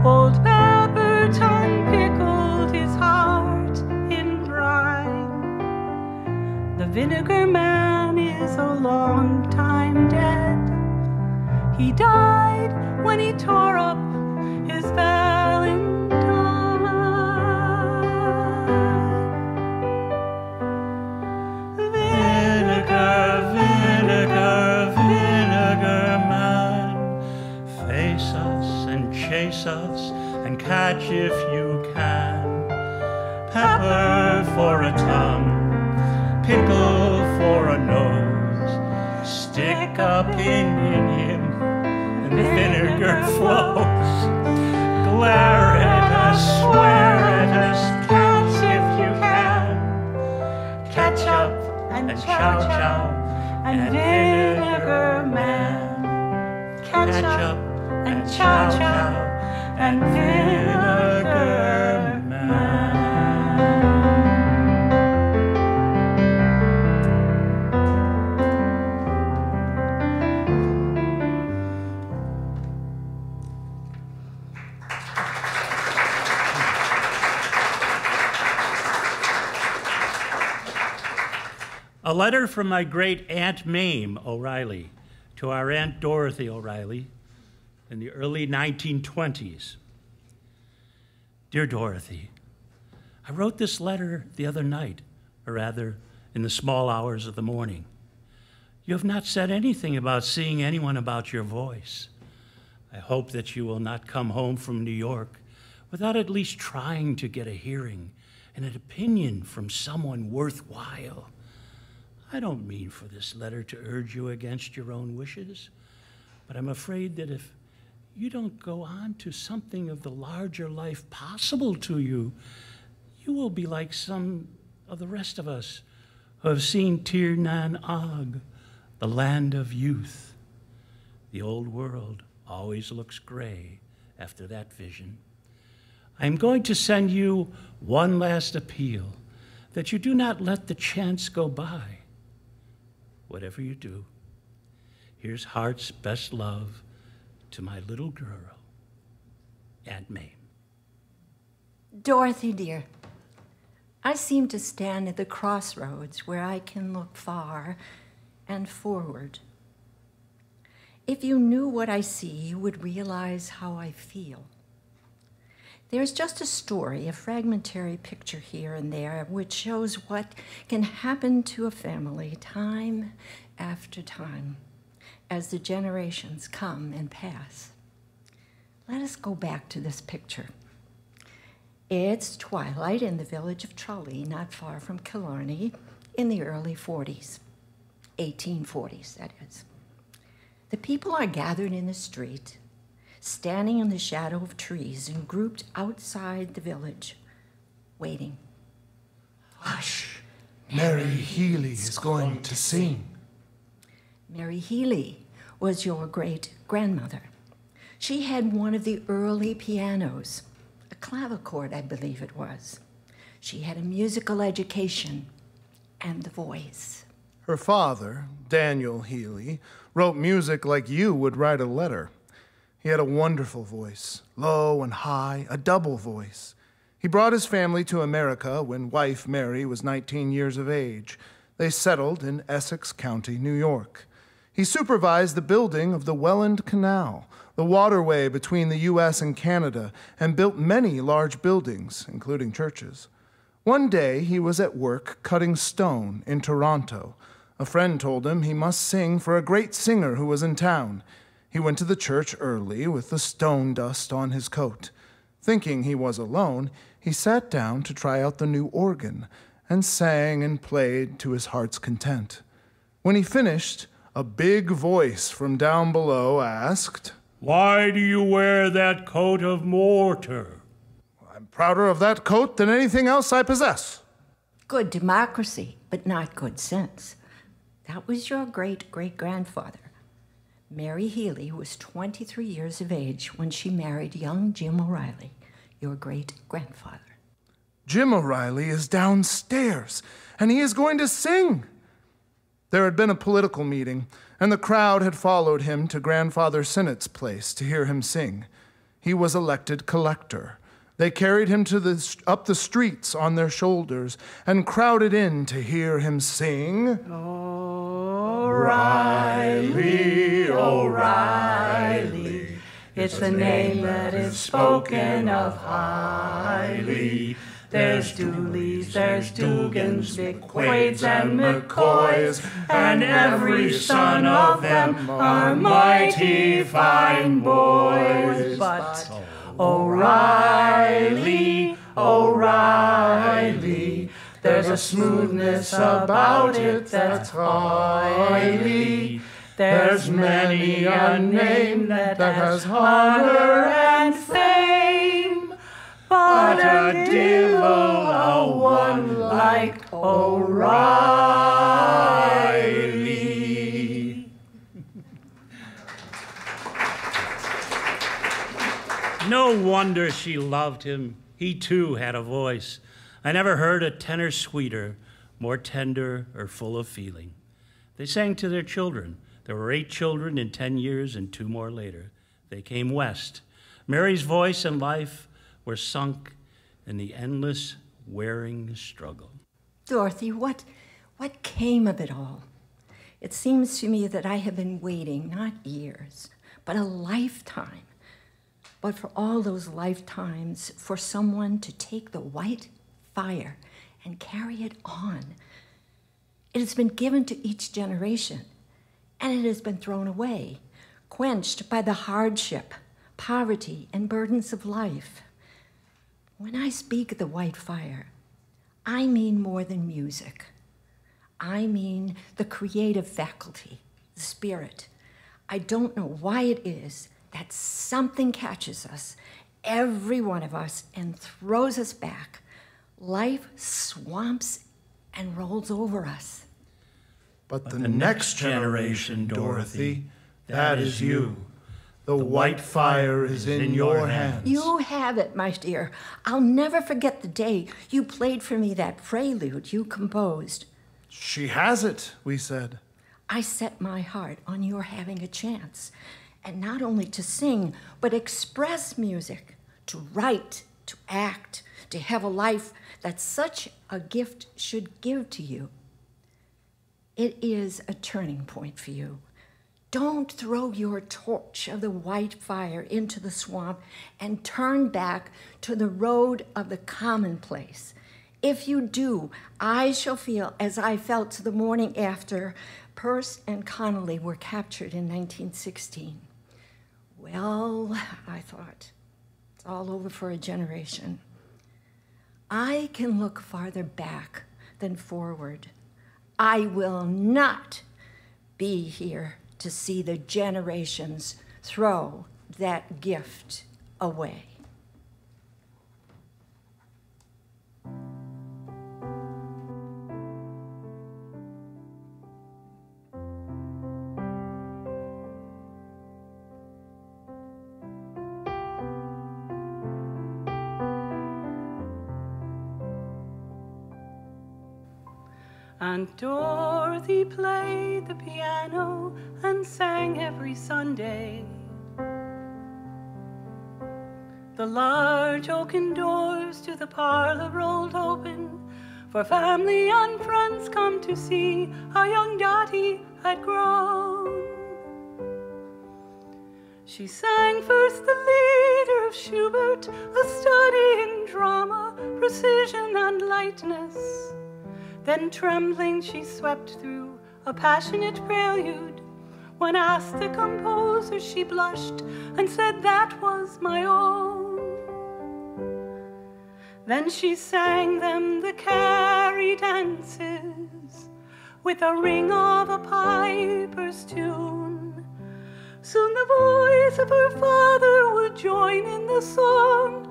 old Pepperton pickled his heart in brine. The vinegar man is a long time dead. He died when he tore up his valentine. Vinegar, vinegar, vinegar man, face us and chase us and catch if you can. Pepper for a tongue, pickle for a nose, stick a pin in him and vinegar flows. Glare at us, swear at us, catch if you can. Ketchup and chow chow and vinegar man. Ketchup and chow chow and vinegar man. A letter from my great Aunt Mame O'Reilly to our Aunt Dorothy O'Reilly in the early 1920s. Dear Dorothy, I wrote this letter the other night, or rather, in the small hours of the morning. You have not said anything about seeing anyone about your voice. I hope that you will not come home from New York without at least trying to get a hearing and an opinion from someone worthwhile. I don't mean for this letter to urge you against your own wishes, but I'm afraid that if you don't go on to something of the larger life possible to you, you will be like some of the rest of us who have seen Tir Nan Og, the land of youth. The old world always looks gray after that vision. I'm going to send you one last appeal, that you do not let the chance go by. Whatever you do, here's heart's best love to my little girl, Aunt Mame. Dorothy, dear, I seem to stand at the crossroads where I can look far and forward. If you knew what I see, you would realize how I feel. There's just a story, a fragmentary picture here and there, which shows what can happen to a family time after time as the generations come and pass. Let us go back to this picture. It's twilight in the village of Tralee, not far from Killarney, in the early 40s, 1840s, that is. The people are gathered in the street, standing in the shadow of trees and grouped outside the village, waiting. Hush! Mary Healy is going to sing. Mary Healy was your great-grandmother. She had one of the early pianos, a clavichord, I believe it was. She had a musical education and the voice. Her father, Daniel Healy, wrote music like you would write a letter. He had a wonderful voice, low and high, a double voice. He brought his family to America when wife Mary was 19 years of age. They settled in Essex County, New York. He supervised the building of the Welland Canal, the waterway between the U.S. and Canada, and built many large buildings, including churches. One day, he was at work cutting stone in Toronto. A friend told him he must sing for a great singer who was in town. He went to the church early with the stone dust on his coat. Thinking he was alone, he sat down to try out the new organ and sang and played to his heart's content. When he finished, a big voice from down below asked, Why do you wear that coat of mortar? I'm Prouder of that coat than anything else I possess. Good democracy, but not good sense. That was your great-great-grandfather. Mary Healy was 23 years of age when she married young Jim O'Reilly, your great-grandfather. Jim O'Reilly is downstairs, and he is going to sing. There had been a political meeting, and the crowd had followed him to Grandfather Sinnott's place to hear him sing. He was elected collector. They carried him up the streets on their shoulders and crowded in to hear him sing. O'Reilly, O'Reilly, it's the name that is spoken of highly. There's Dooleys, there's Dugans, McQuades, and McCoys, and every son of them are mighty fine boys. But O'Reilly, O'Reilly, there's a smoothness about it that's highly. There's many a name that has honor and fame, but a devil, a one like O'Reilly. No wonder she loved him. He too had a voice. I never heard a tenor sweeter, more tender or full of feeling. They sang to their children. There were 8 children in 10 years and 2 more later. They came west. Mary's voice and life were sunk in the endless wearing struggle. Dorothy, what came of it all? It seems to me that I have been waiting, not years, but a lifetime. But for all those lifetimes, for someone to take the white fire and carry it on. It has been given to each generation, and it has been thrown away, quenched by the hardship, poverty, and burdens of life. When I speak of the white fire, I mean more than music. I mean the creative faculty, the spirit. I don't know why it is that something catches us, every one of us, and throws us back. Life swamps and rolls over us. But the next generation, Dorothy, that is you. The white fire is in your hands. You have it, my dear. I'll never forget the day you played for me that prelude you composed. She has it, we said. I set my heart on your having a chance, and not only to sing, but express music, to write, to act, to have a life that such a gift should give to you. It is a turning point for you. Don't throw your torch of the white fire into the swamp and turn back to the road of the commonplace. If you do, I shall feel as I felt the morning after Peirce and Connolly were captured in 1916. Well, I thought, it's all over for a generation. I can look farther back than forward. I will not be here to see the generations throw that gift away. And Dorothy played the piano and sang every Sunday. The large oaken doors to the parlor rolled open, for family and friends come to see how young Dottie had grown. She sang first the leader of Schubert, a study in drama, precision and lightness. Then trembling she swept through a passionate prelude. When asked the composer she blushed and said that was my own. Then she sang them the Carey dances with a ring of a piper's tune. Soon the voice of her father would join in the song.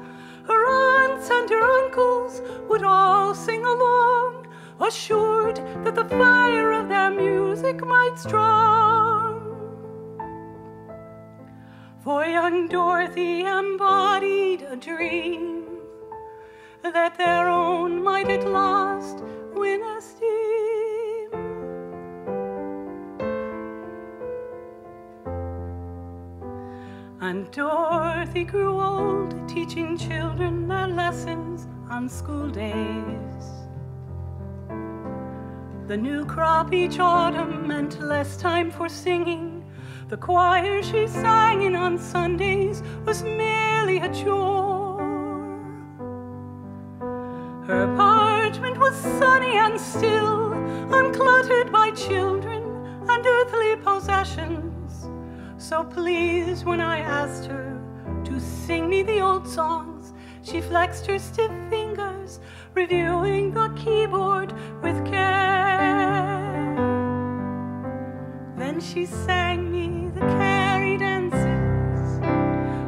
Her her aunts and her uncles would all sing along, assured that the fire of their music might strong. For young Dorothy embodied a dream that their own might at last win esteem. And Dorothy grew old, teaching children their lessons on school days. The new crop each autumn meant less time for singing. The choir she sang in on Sundays was merely a chore. Her apartment was sunny and still, uncluttered by children and earthly possessions. So pleased when I asked her to sing me the old songs, she flexed her stiff fingers, reviewing the keyboard with care. Then she sang me the carry dances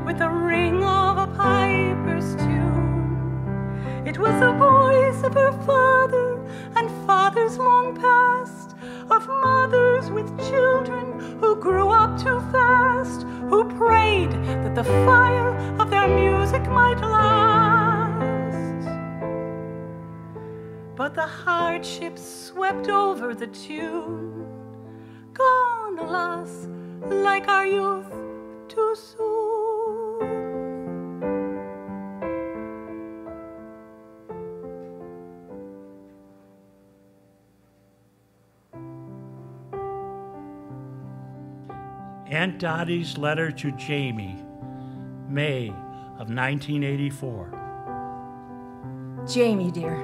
with the ring of a piper's tune. It was the voice of her father and fathers long past, of mothers with children who grew up too fast, who prayed that the fire of their music might last. But the hardships swept over the tune, gone, alas, like our youth too soon. Aunt Dottie's letter to Jamie, May of 1984. Jamie, dear,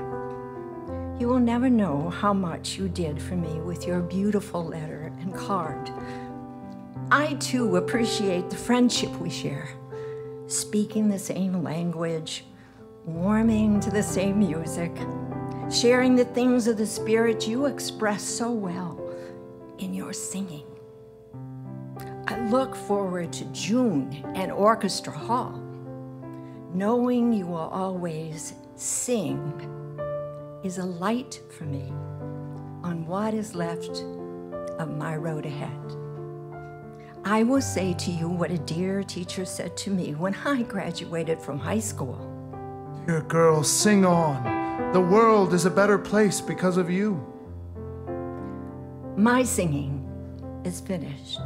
you will never know how much you did for me with your beautiful letter and card. I, too, appreciate the friendship we share, speaking the same language, warming to the same music, sharing the things of the spirit you express so well in your singing. I look forward to June and Orchestra Hall, knowing you will always sing is a light for me on what is left of my road ahead. I will say to you what a dear teacher said to me when I graduated from high school. Dear girl, sing on. The world is a better place because of you. My singing is finished.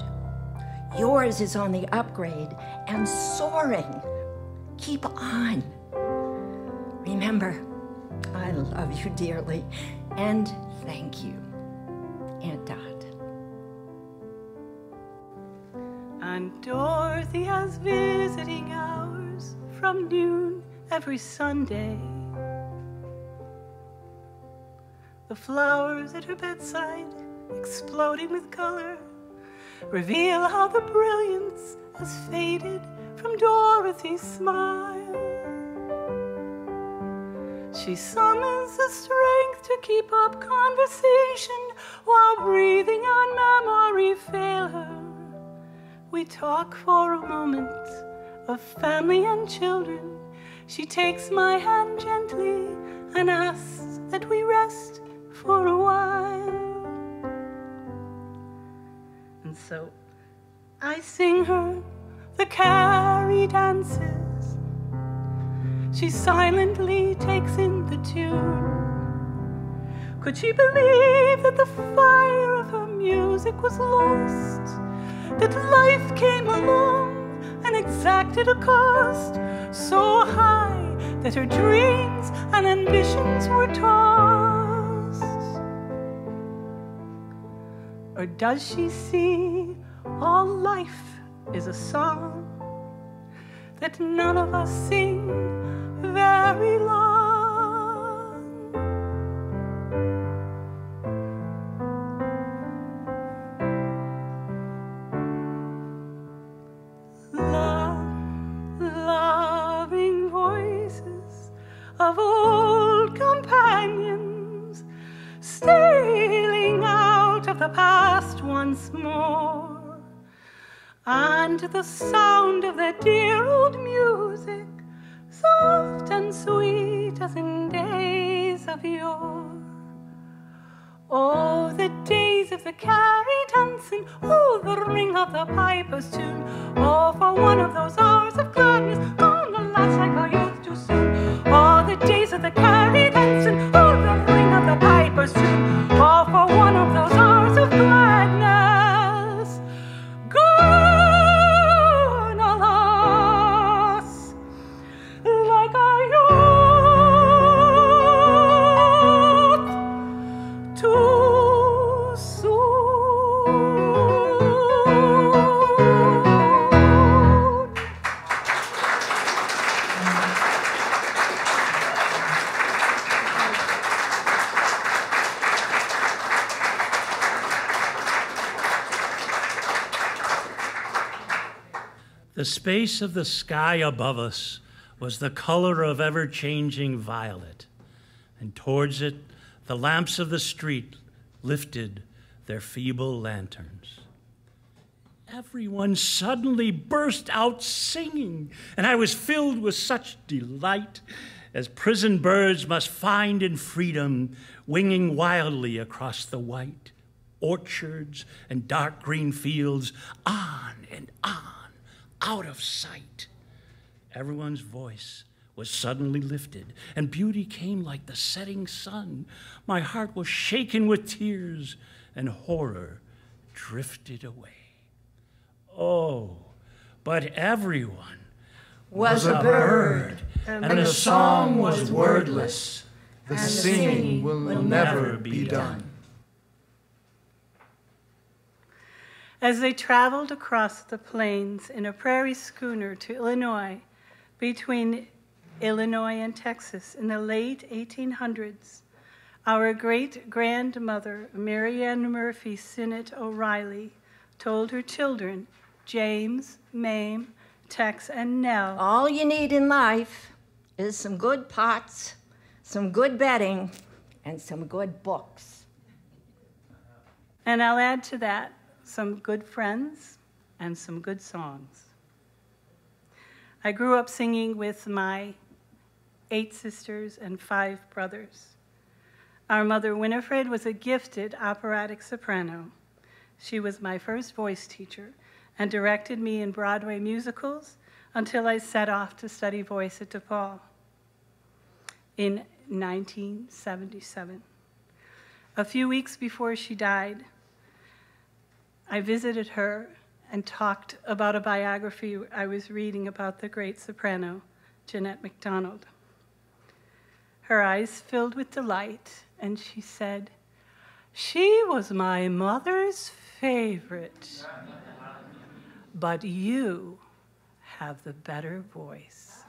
Yours is on the upgrade and soaring. Keep on. Remember, I love you dearly, and thank you, Aunt Dot. And Dorothy has visiting hours from noon every Sunday. The flowers at her bedside, exploding with color, reveal how the brilliance has faded from Dorothy's smile. She summons the strength to keep up conversation while breathing and memory fail her. We talk for a moment of family and children. She takes my hand gently and asks that we rest for a while. And so I sing her the carry dances. She silently takes in the tune. Could she believe that the fire of her music was lost? That life came along and exacted a cost so high that her dreams and ambitions were tossed? Or does she see all life is a song that none of us sing very long? Loving voices of old companions stealing out of the past once more, and the sound of their dear old music soft and sweet as in days of yore. Oh, the days of the carry dancing, oh, the ring of the piper's tune. Oh, for one of those hours of gladness, gone alas like our youth too soon. Oh, the days of the carry dancing, oh, the ring of the piper's tune. Oh, for one of those hours of gladness, gone alas like our youth too soon. The space of the sky above us was the color of ever-changing violet, and towards it, the lamps of the street lifted their feeble lanterns. Everyone suddenly burst out singing, and I was filled with such delight as prison birds must find in freedom, winging wildly across the white orchards and dark green fields, on and on, out of sight. Everyone's voice was suddenly lifted, and beauty came like the setting sun. My heart was shaken with tears, and horror drifted away. Oh, but everyone Was a bird, and the song was wordless. The singing will never be done. As they traveled across the plains in a prairie schooner to Illinois, between Illinois and Texas in the late 1800s, our great-grandmother, Mary Ann Murphy Sinnott O'Reilly, told her children, James, Mame, Tex, and Nell, all you need in life is some good pots, some good bedding, and some good books. and I'll add to that some good friends and some good songs. I grew up singing with my 8 sisters and 5 brothers. Our mother, Winifred, was a gifted operatic soprano. She was my first voice teacher and directed me in Broadway musicals until I set off to study voice at DePaul in 1977. A few weeks before she died, I visited her and talked about a biography I was reading about the great soprano, Jeanette MacDonald. Her eyes filled with delight, and she said, "She was my mother's favorite, but you have the better voice."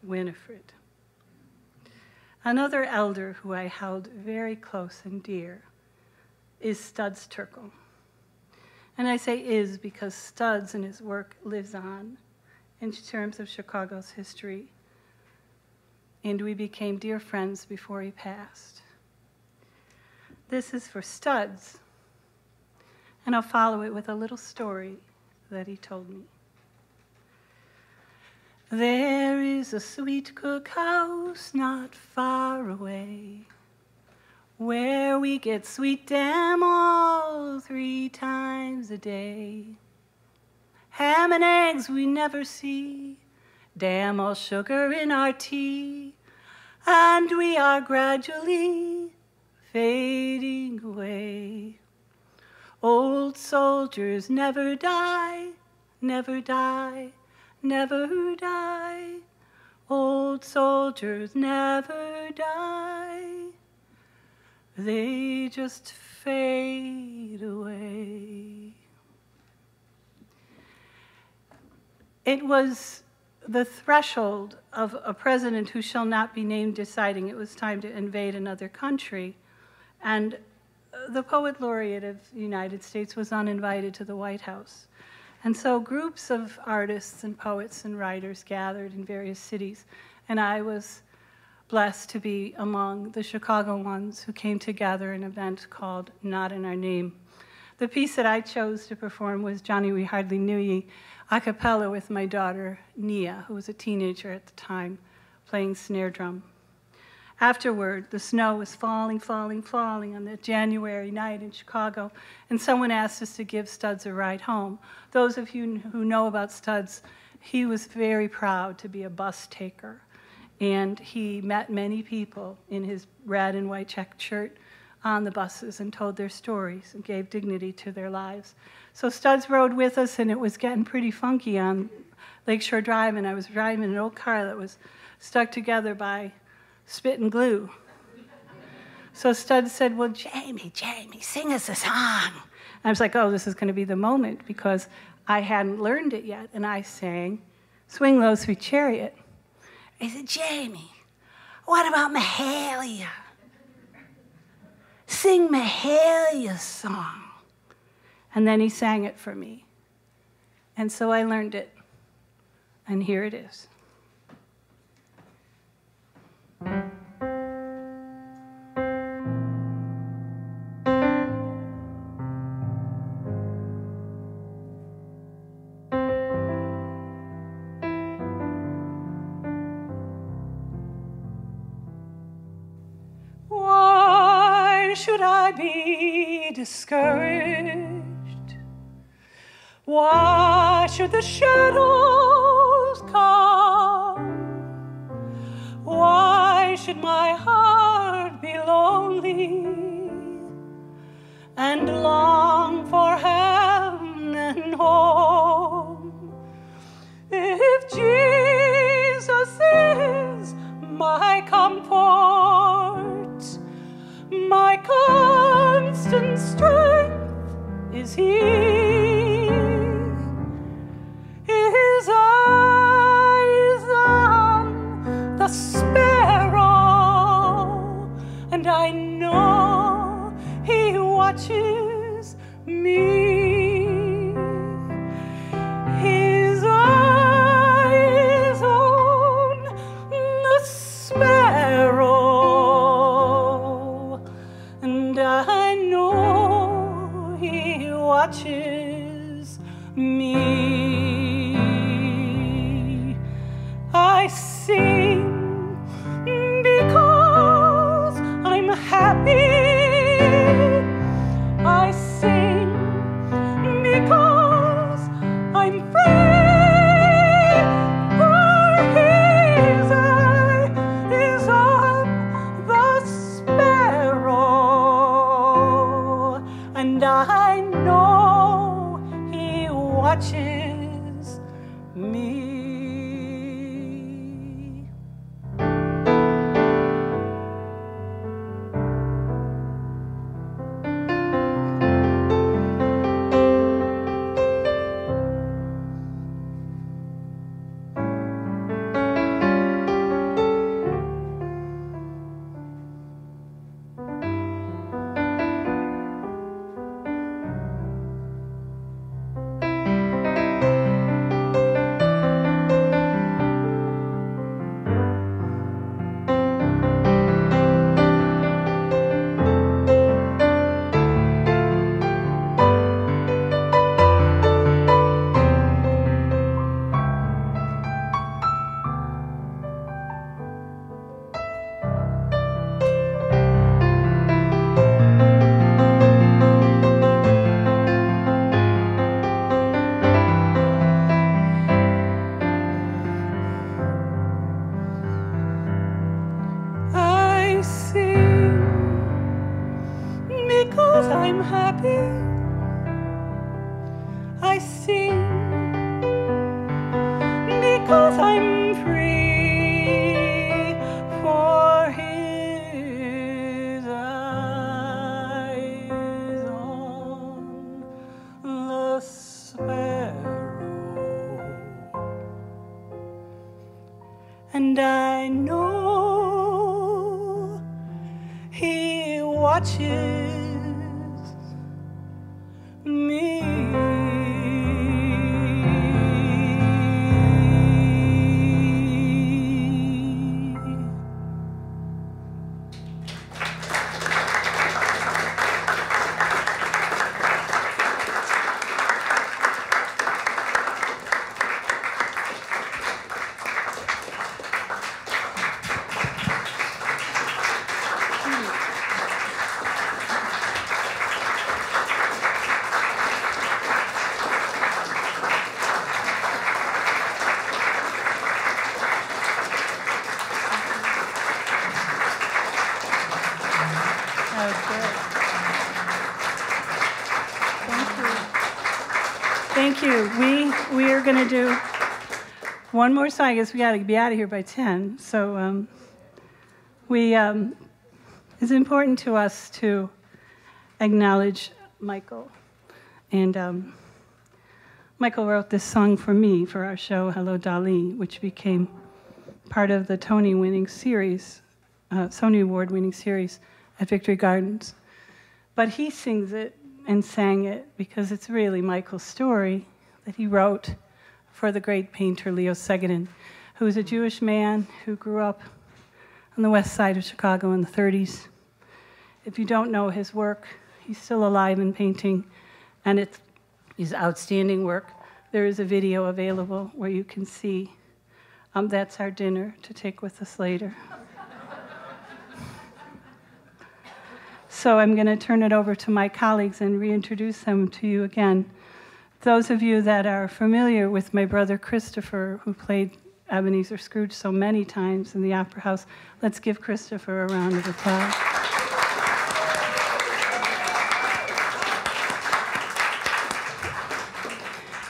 Winifred. Another elder who I held very close and dear is Studs Terkel. And I say is because Studs and his work lives on in terms of Chicago's history. And we became dear friends before he passed. This is for Studs, and I'll follow it with a little story that he told me. There is a sweet cookhouse not far away, where we get sweet damn 3 times a day. Ham and eggs we never see, damn sugar in our tea, and we are gradually fading away. Old soldiers never die, never die, never die. Old soldiers never die. They just fade away. It was the threshold of a president who shall not be named deciding it was time to invade another country. And the poet laureate of the United States was uninvited to the White House. And so groups of artists and poets and writers gathered in various cities. And I was blessed to be among the Chicago ones who came together in an event called Not in Our Name. The piece that I chose to perform was Johnny We Hardly Knew Ye, a cappella with my daughter, Nia, who was a teenager at the time, playing snare drum. Afterward, the snow was falling on that January night in Chicago, and someone asked us to give Studs a ride home. Those of you who know about Studs, he was very proud to be a bus taker, and he met many people in his red and white checked shirt on the buses and told their stories and gave dignity to their lives. So Studs rode with us, and it was getting pretty funky on Lakeshore Drive, and I was driving an old car that was stuck together by spit and glue. So Studs said, well, Jamie, sing us a song. And I was like, oh, this is going to be the moment, because I hadn't learned it yet. And I sang, Swing Low, Sweet Chariot. He said, Jamie, what about Mahalia? Sing Mahalia's song. And then he sang it for me. And so I learned it. And here it is. Why should I be discouraged? Why should the shadows come? Why should my heart be lonely and long for heaven and home? If Jesus is my comfort, my constant strength is He. His eyes on the sparrow, and I know He watches me. His eyes on the sparrow, and I know He watches me. I sing because I'm happy. I sing because I'm free. For His eye is on the sparrow, and I know He watches me. I sing because I'm happy. I sing because I'm free. For His eyes on the sparrow, and I know He watches me. Thank you. We are going to do one more song. I guess we got to be out of here by 10. So it's important to us to acknowledge Michael. And Michael wrote this song for me for our show, Hello, Dali, which became part of the Tony Award-winning series at Victory Gardens. But he sings it and sang it because it's really Michael's story that he wrote for the great painter Leo Segedin, who was a Jewish man who grew up on the west side of Chicago in the 30s. If you don't know his work, he's still alive and painting, and it's his outstanding work. There is a video available where you can see. That's our dinner to take with us later. So I'm going to turn it over to my colleagues and reintroduce them to you again. Those of you that are familiar with my brother Christopher, who played Ebenezer Scrooge so many times in the Opera House, let's give Christopher a round of applause.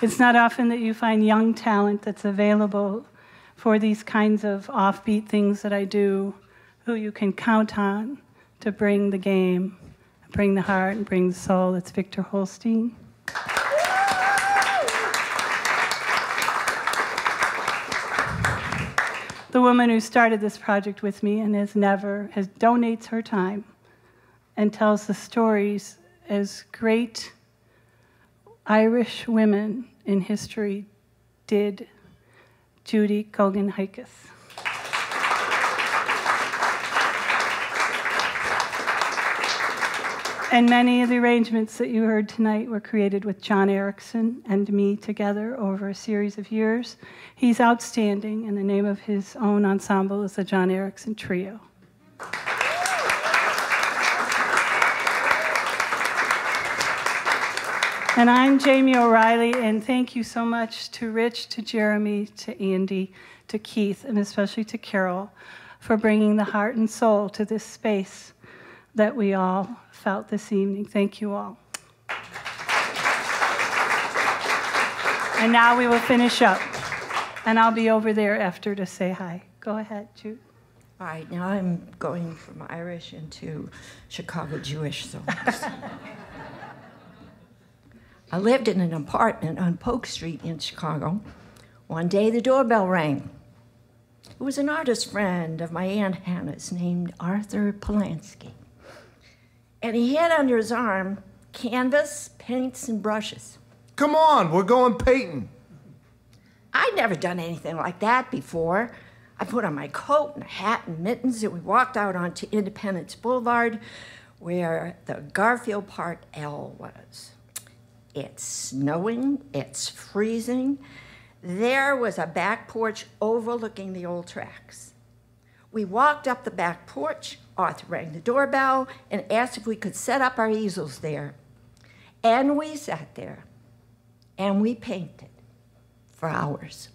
It's not often that you find young talent that's available for these kinds of offbeat things that I do, who you can count on to bring the game, bring the heart, and bring the soul. It's Victor Holstein. The woman who started this project with me and donates her time and tells the stories as great Irish women in history did, Judi Cogan Heikes. And many of the arrangements that you heard tonight were created with John Erickson and me together over a series of years. He's outstanding, and the name of his own ensemble is the John Erickson Trio. And I'm Jamie O'Reilly, and thank you so much to Rich, to Jeremy, to Andy, to Keith, and especially to Carol for bringing the heart and soul to this space that we all felt this evening. Thank you all. And now we will finish up, and I'll be over there after to say hi. Go ahead, Jude. All right, now I'm going from Irish into Chicago Jewish songs. I lived in an apartment on Polk Street in Chicago. One day the doorbell rang. It was an artist friend of my Aunt Hannah's named Arthur Polanski. And he had under his arm canvas, paints, and brushes. Come on, we're going painting. I'd never done anything like that before. I put on my coat and a hat and mittens, and we walked out onto Independence Boulevard, where the Garfield Park L was. It's snowing, it's freezing. There was a back porch overlooking the old tracks. We walked up the back porch. Arthur rang the doorbell and asked if we could set up our easels there. And we sat there, and we painted for hours.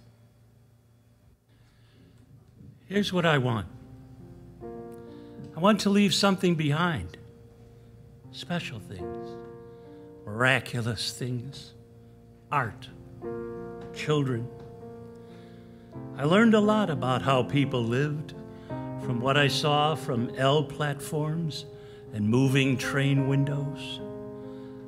Here's what I want. I want to leave something behind. Special things, miraculous things, art, children. I learned a lot about how people lived, from what I saw from L platforms and moving train windows.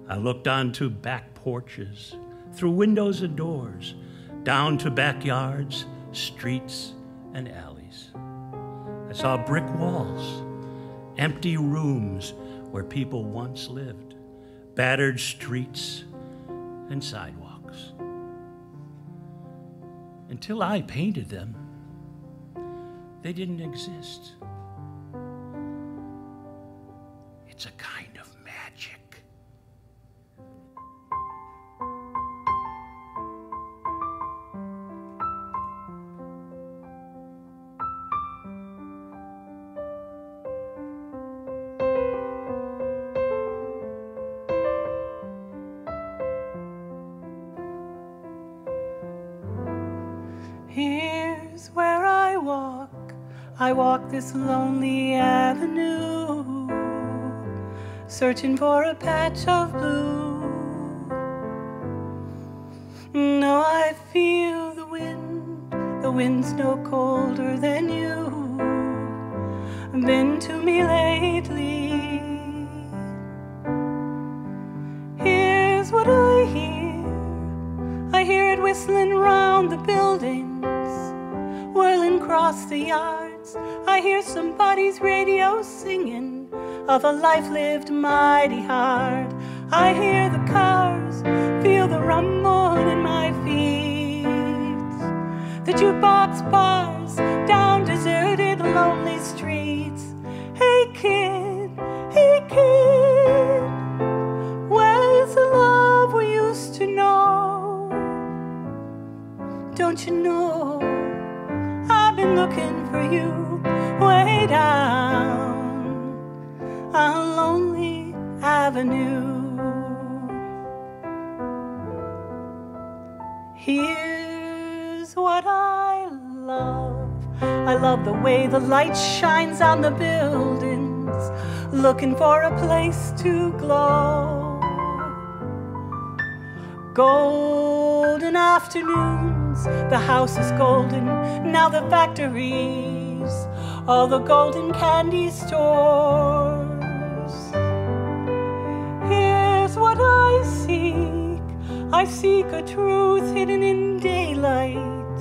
I looked onto back porches, through windows and doors, down to backyards, streets, and alleys. I saw brick walls, empty rooms where people once lived, battered streets and sidewalks. Until I painted them, they didn't exist. It's a kind of magic. Here's where I walk this lonely avenue, searching for a patch of blue. No, I feel the wind's no colder than you've been to me lately. Here's what I hear it whistling round the buildings, whirling across the yards. I hear somebody's radio singing of a life lived mighty hard. I hear the cars, feel the rumble in my feet. The jukebox bars down deserted lonely streets. Hey kid, where's the love we used to know? Don't you know, I've been looking for you way down a lonely avenue. Here's what I love. I love the way the light shines on the buildings, looking for a place to glow. Golden afternoons, the house is golden, now the factories, all the golden candy stores. Here's what I seek a truth hidden in daylight,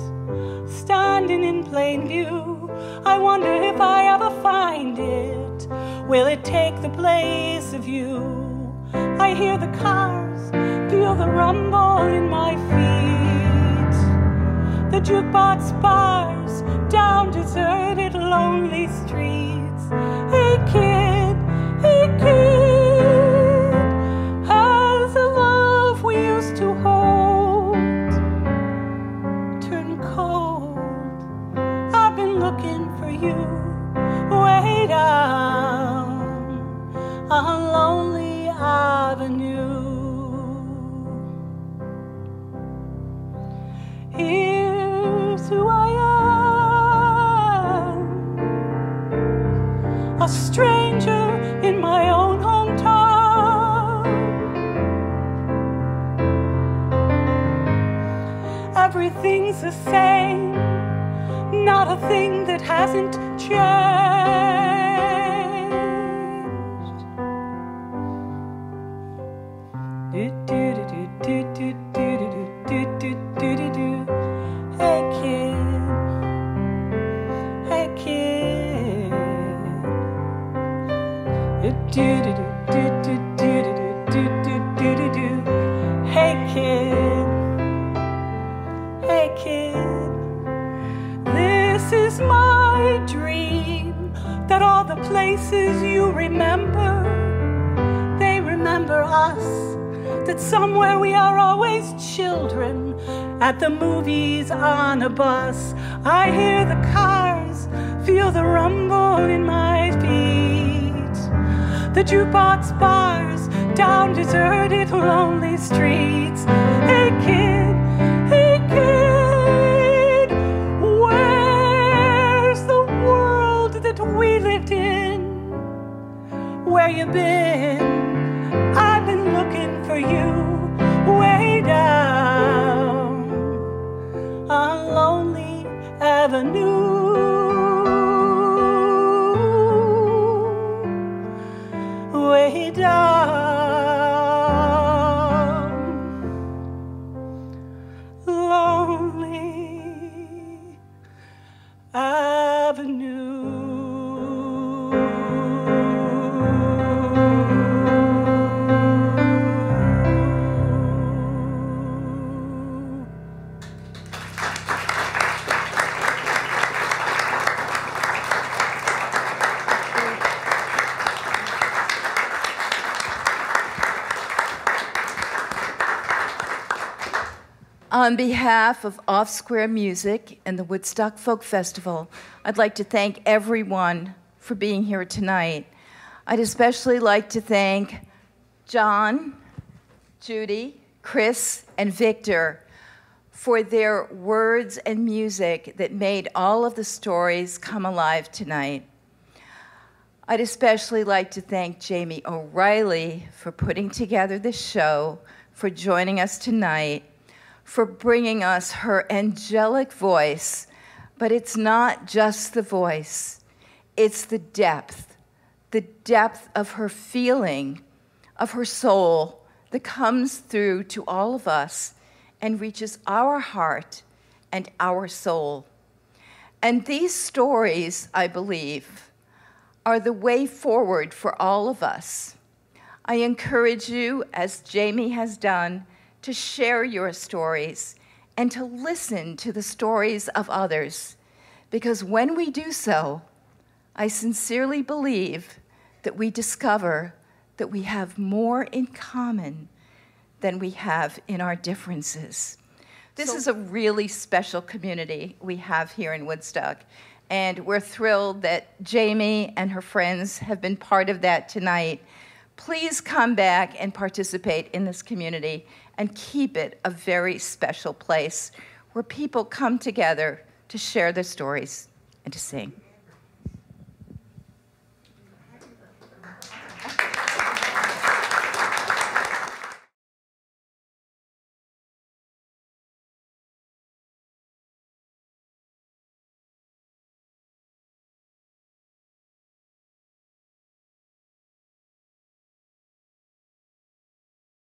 standing in plain view. I wonder if I ever find it, will it take the place of you? I hear the cars, feel the rumble in my feet. The jukebox bars down deserted lonely streets. Hey kid, has the love we used to hold turned cold? I've been looking for you way down a lonely avenue. Here's who I am, a stranger in my own hometown. Everything's the same, not a thing that hasn't changed. Hey kid, hey kid, this is my dream, that all the places you remember, they remember us, that somewhere we are always children, at the movies, on a bus. I hear the cars, feel the rumble in my feet. The jukebox bars down deserted lonely streets. Hey kid, where's the world that we lived in? Where you been? I've been looking for you way down a lonely avenue. Way down lonely avenue. On behalf of Off Square Music and the Woodstock Folk Festival, I'd like to thank everyone for being here tonight. I'd especially like to thank John, Judi, Chris, and Victor for their words and music that made all of the stories come alive tonight. I'd especially like to thank Jamie O'Reilly for putting together this show, for joining us tonight, for bringing us her angelic voice. But it's not just the voice, it's the depth of her feeling, of her soul that comes through to all of us and reaches our heart and our soul. And these stories, I believe, are the way forward for all of us. I encourage you, as Jamie has done, to share your stories and to listen to the stories of others, because when we do so, I sincerely believe that we discover that we have more in common than we have in our differences. This is a really special community we have here in Woodstock, and we're thrilled that Jamie and her friends have been part of that tonight. Please come back and participate in this community and keep it a very special place where people come together to share their stories and to sing.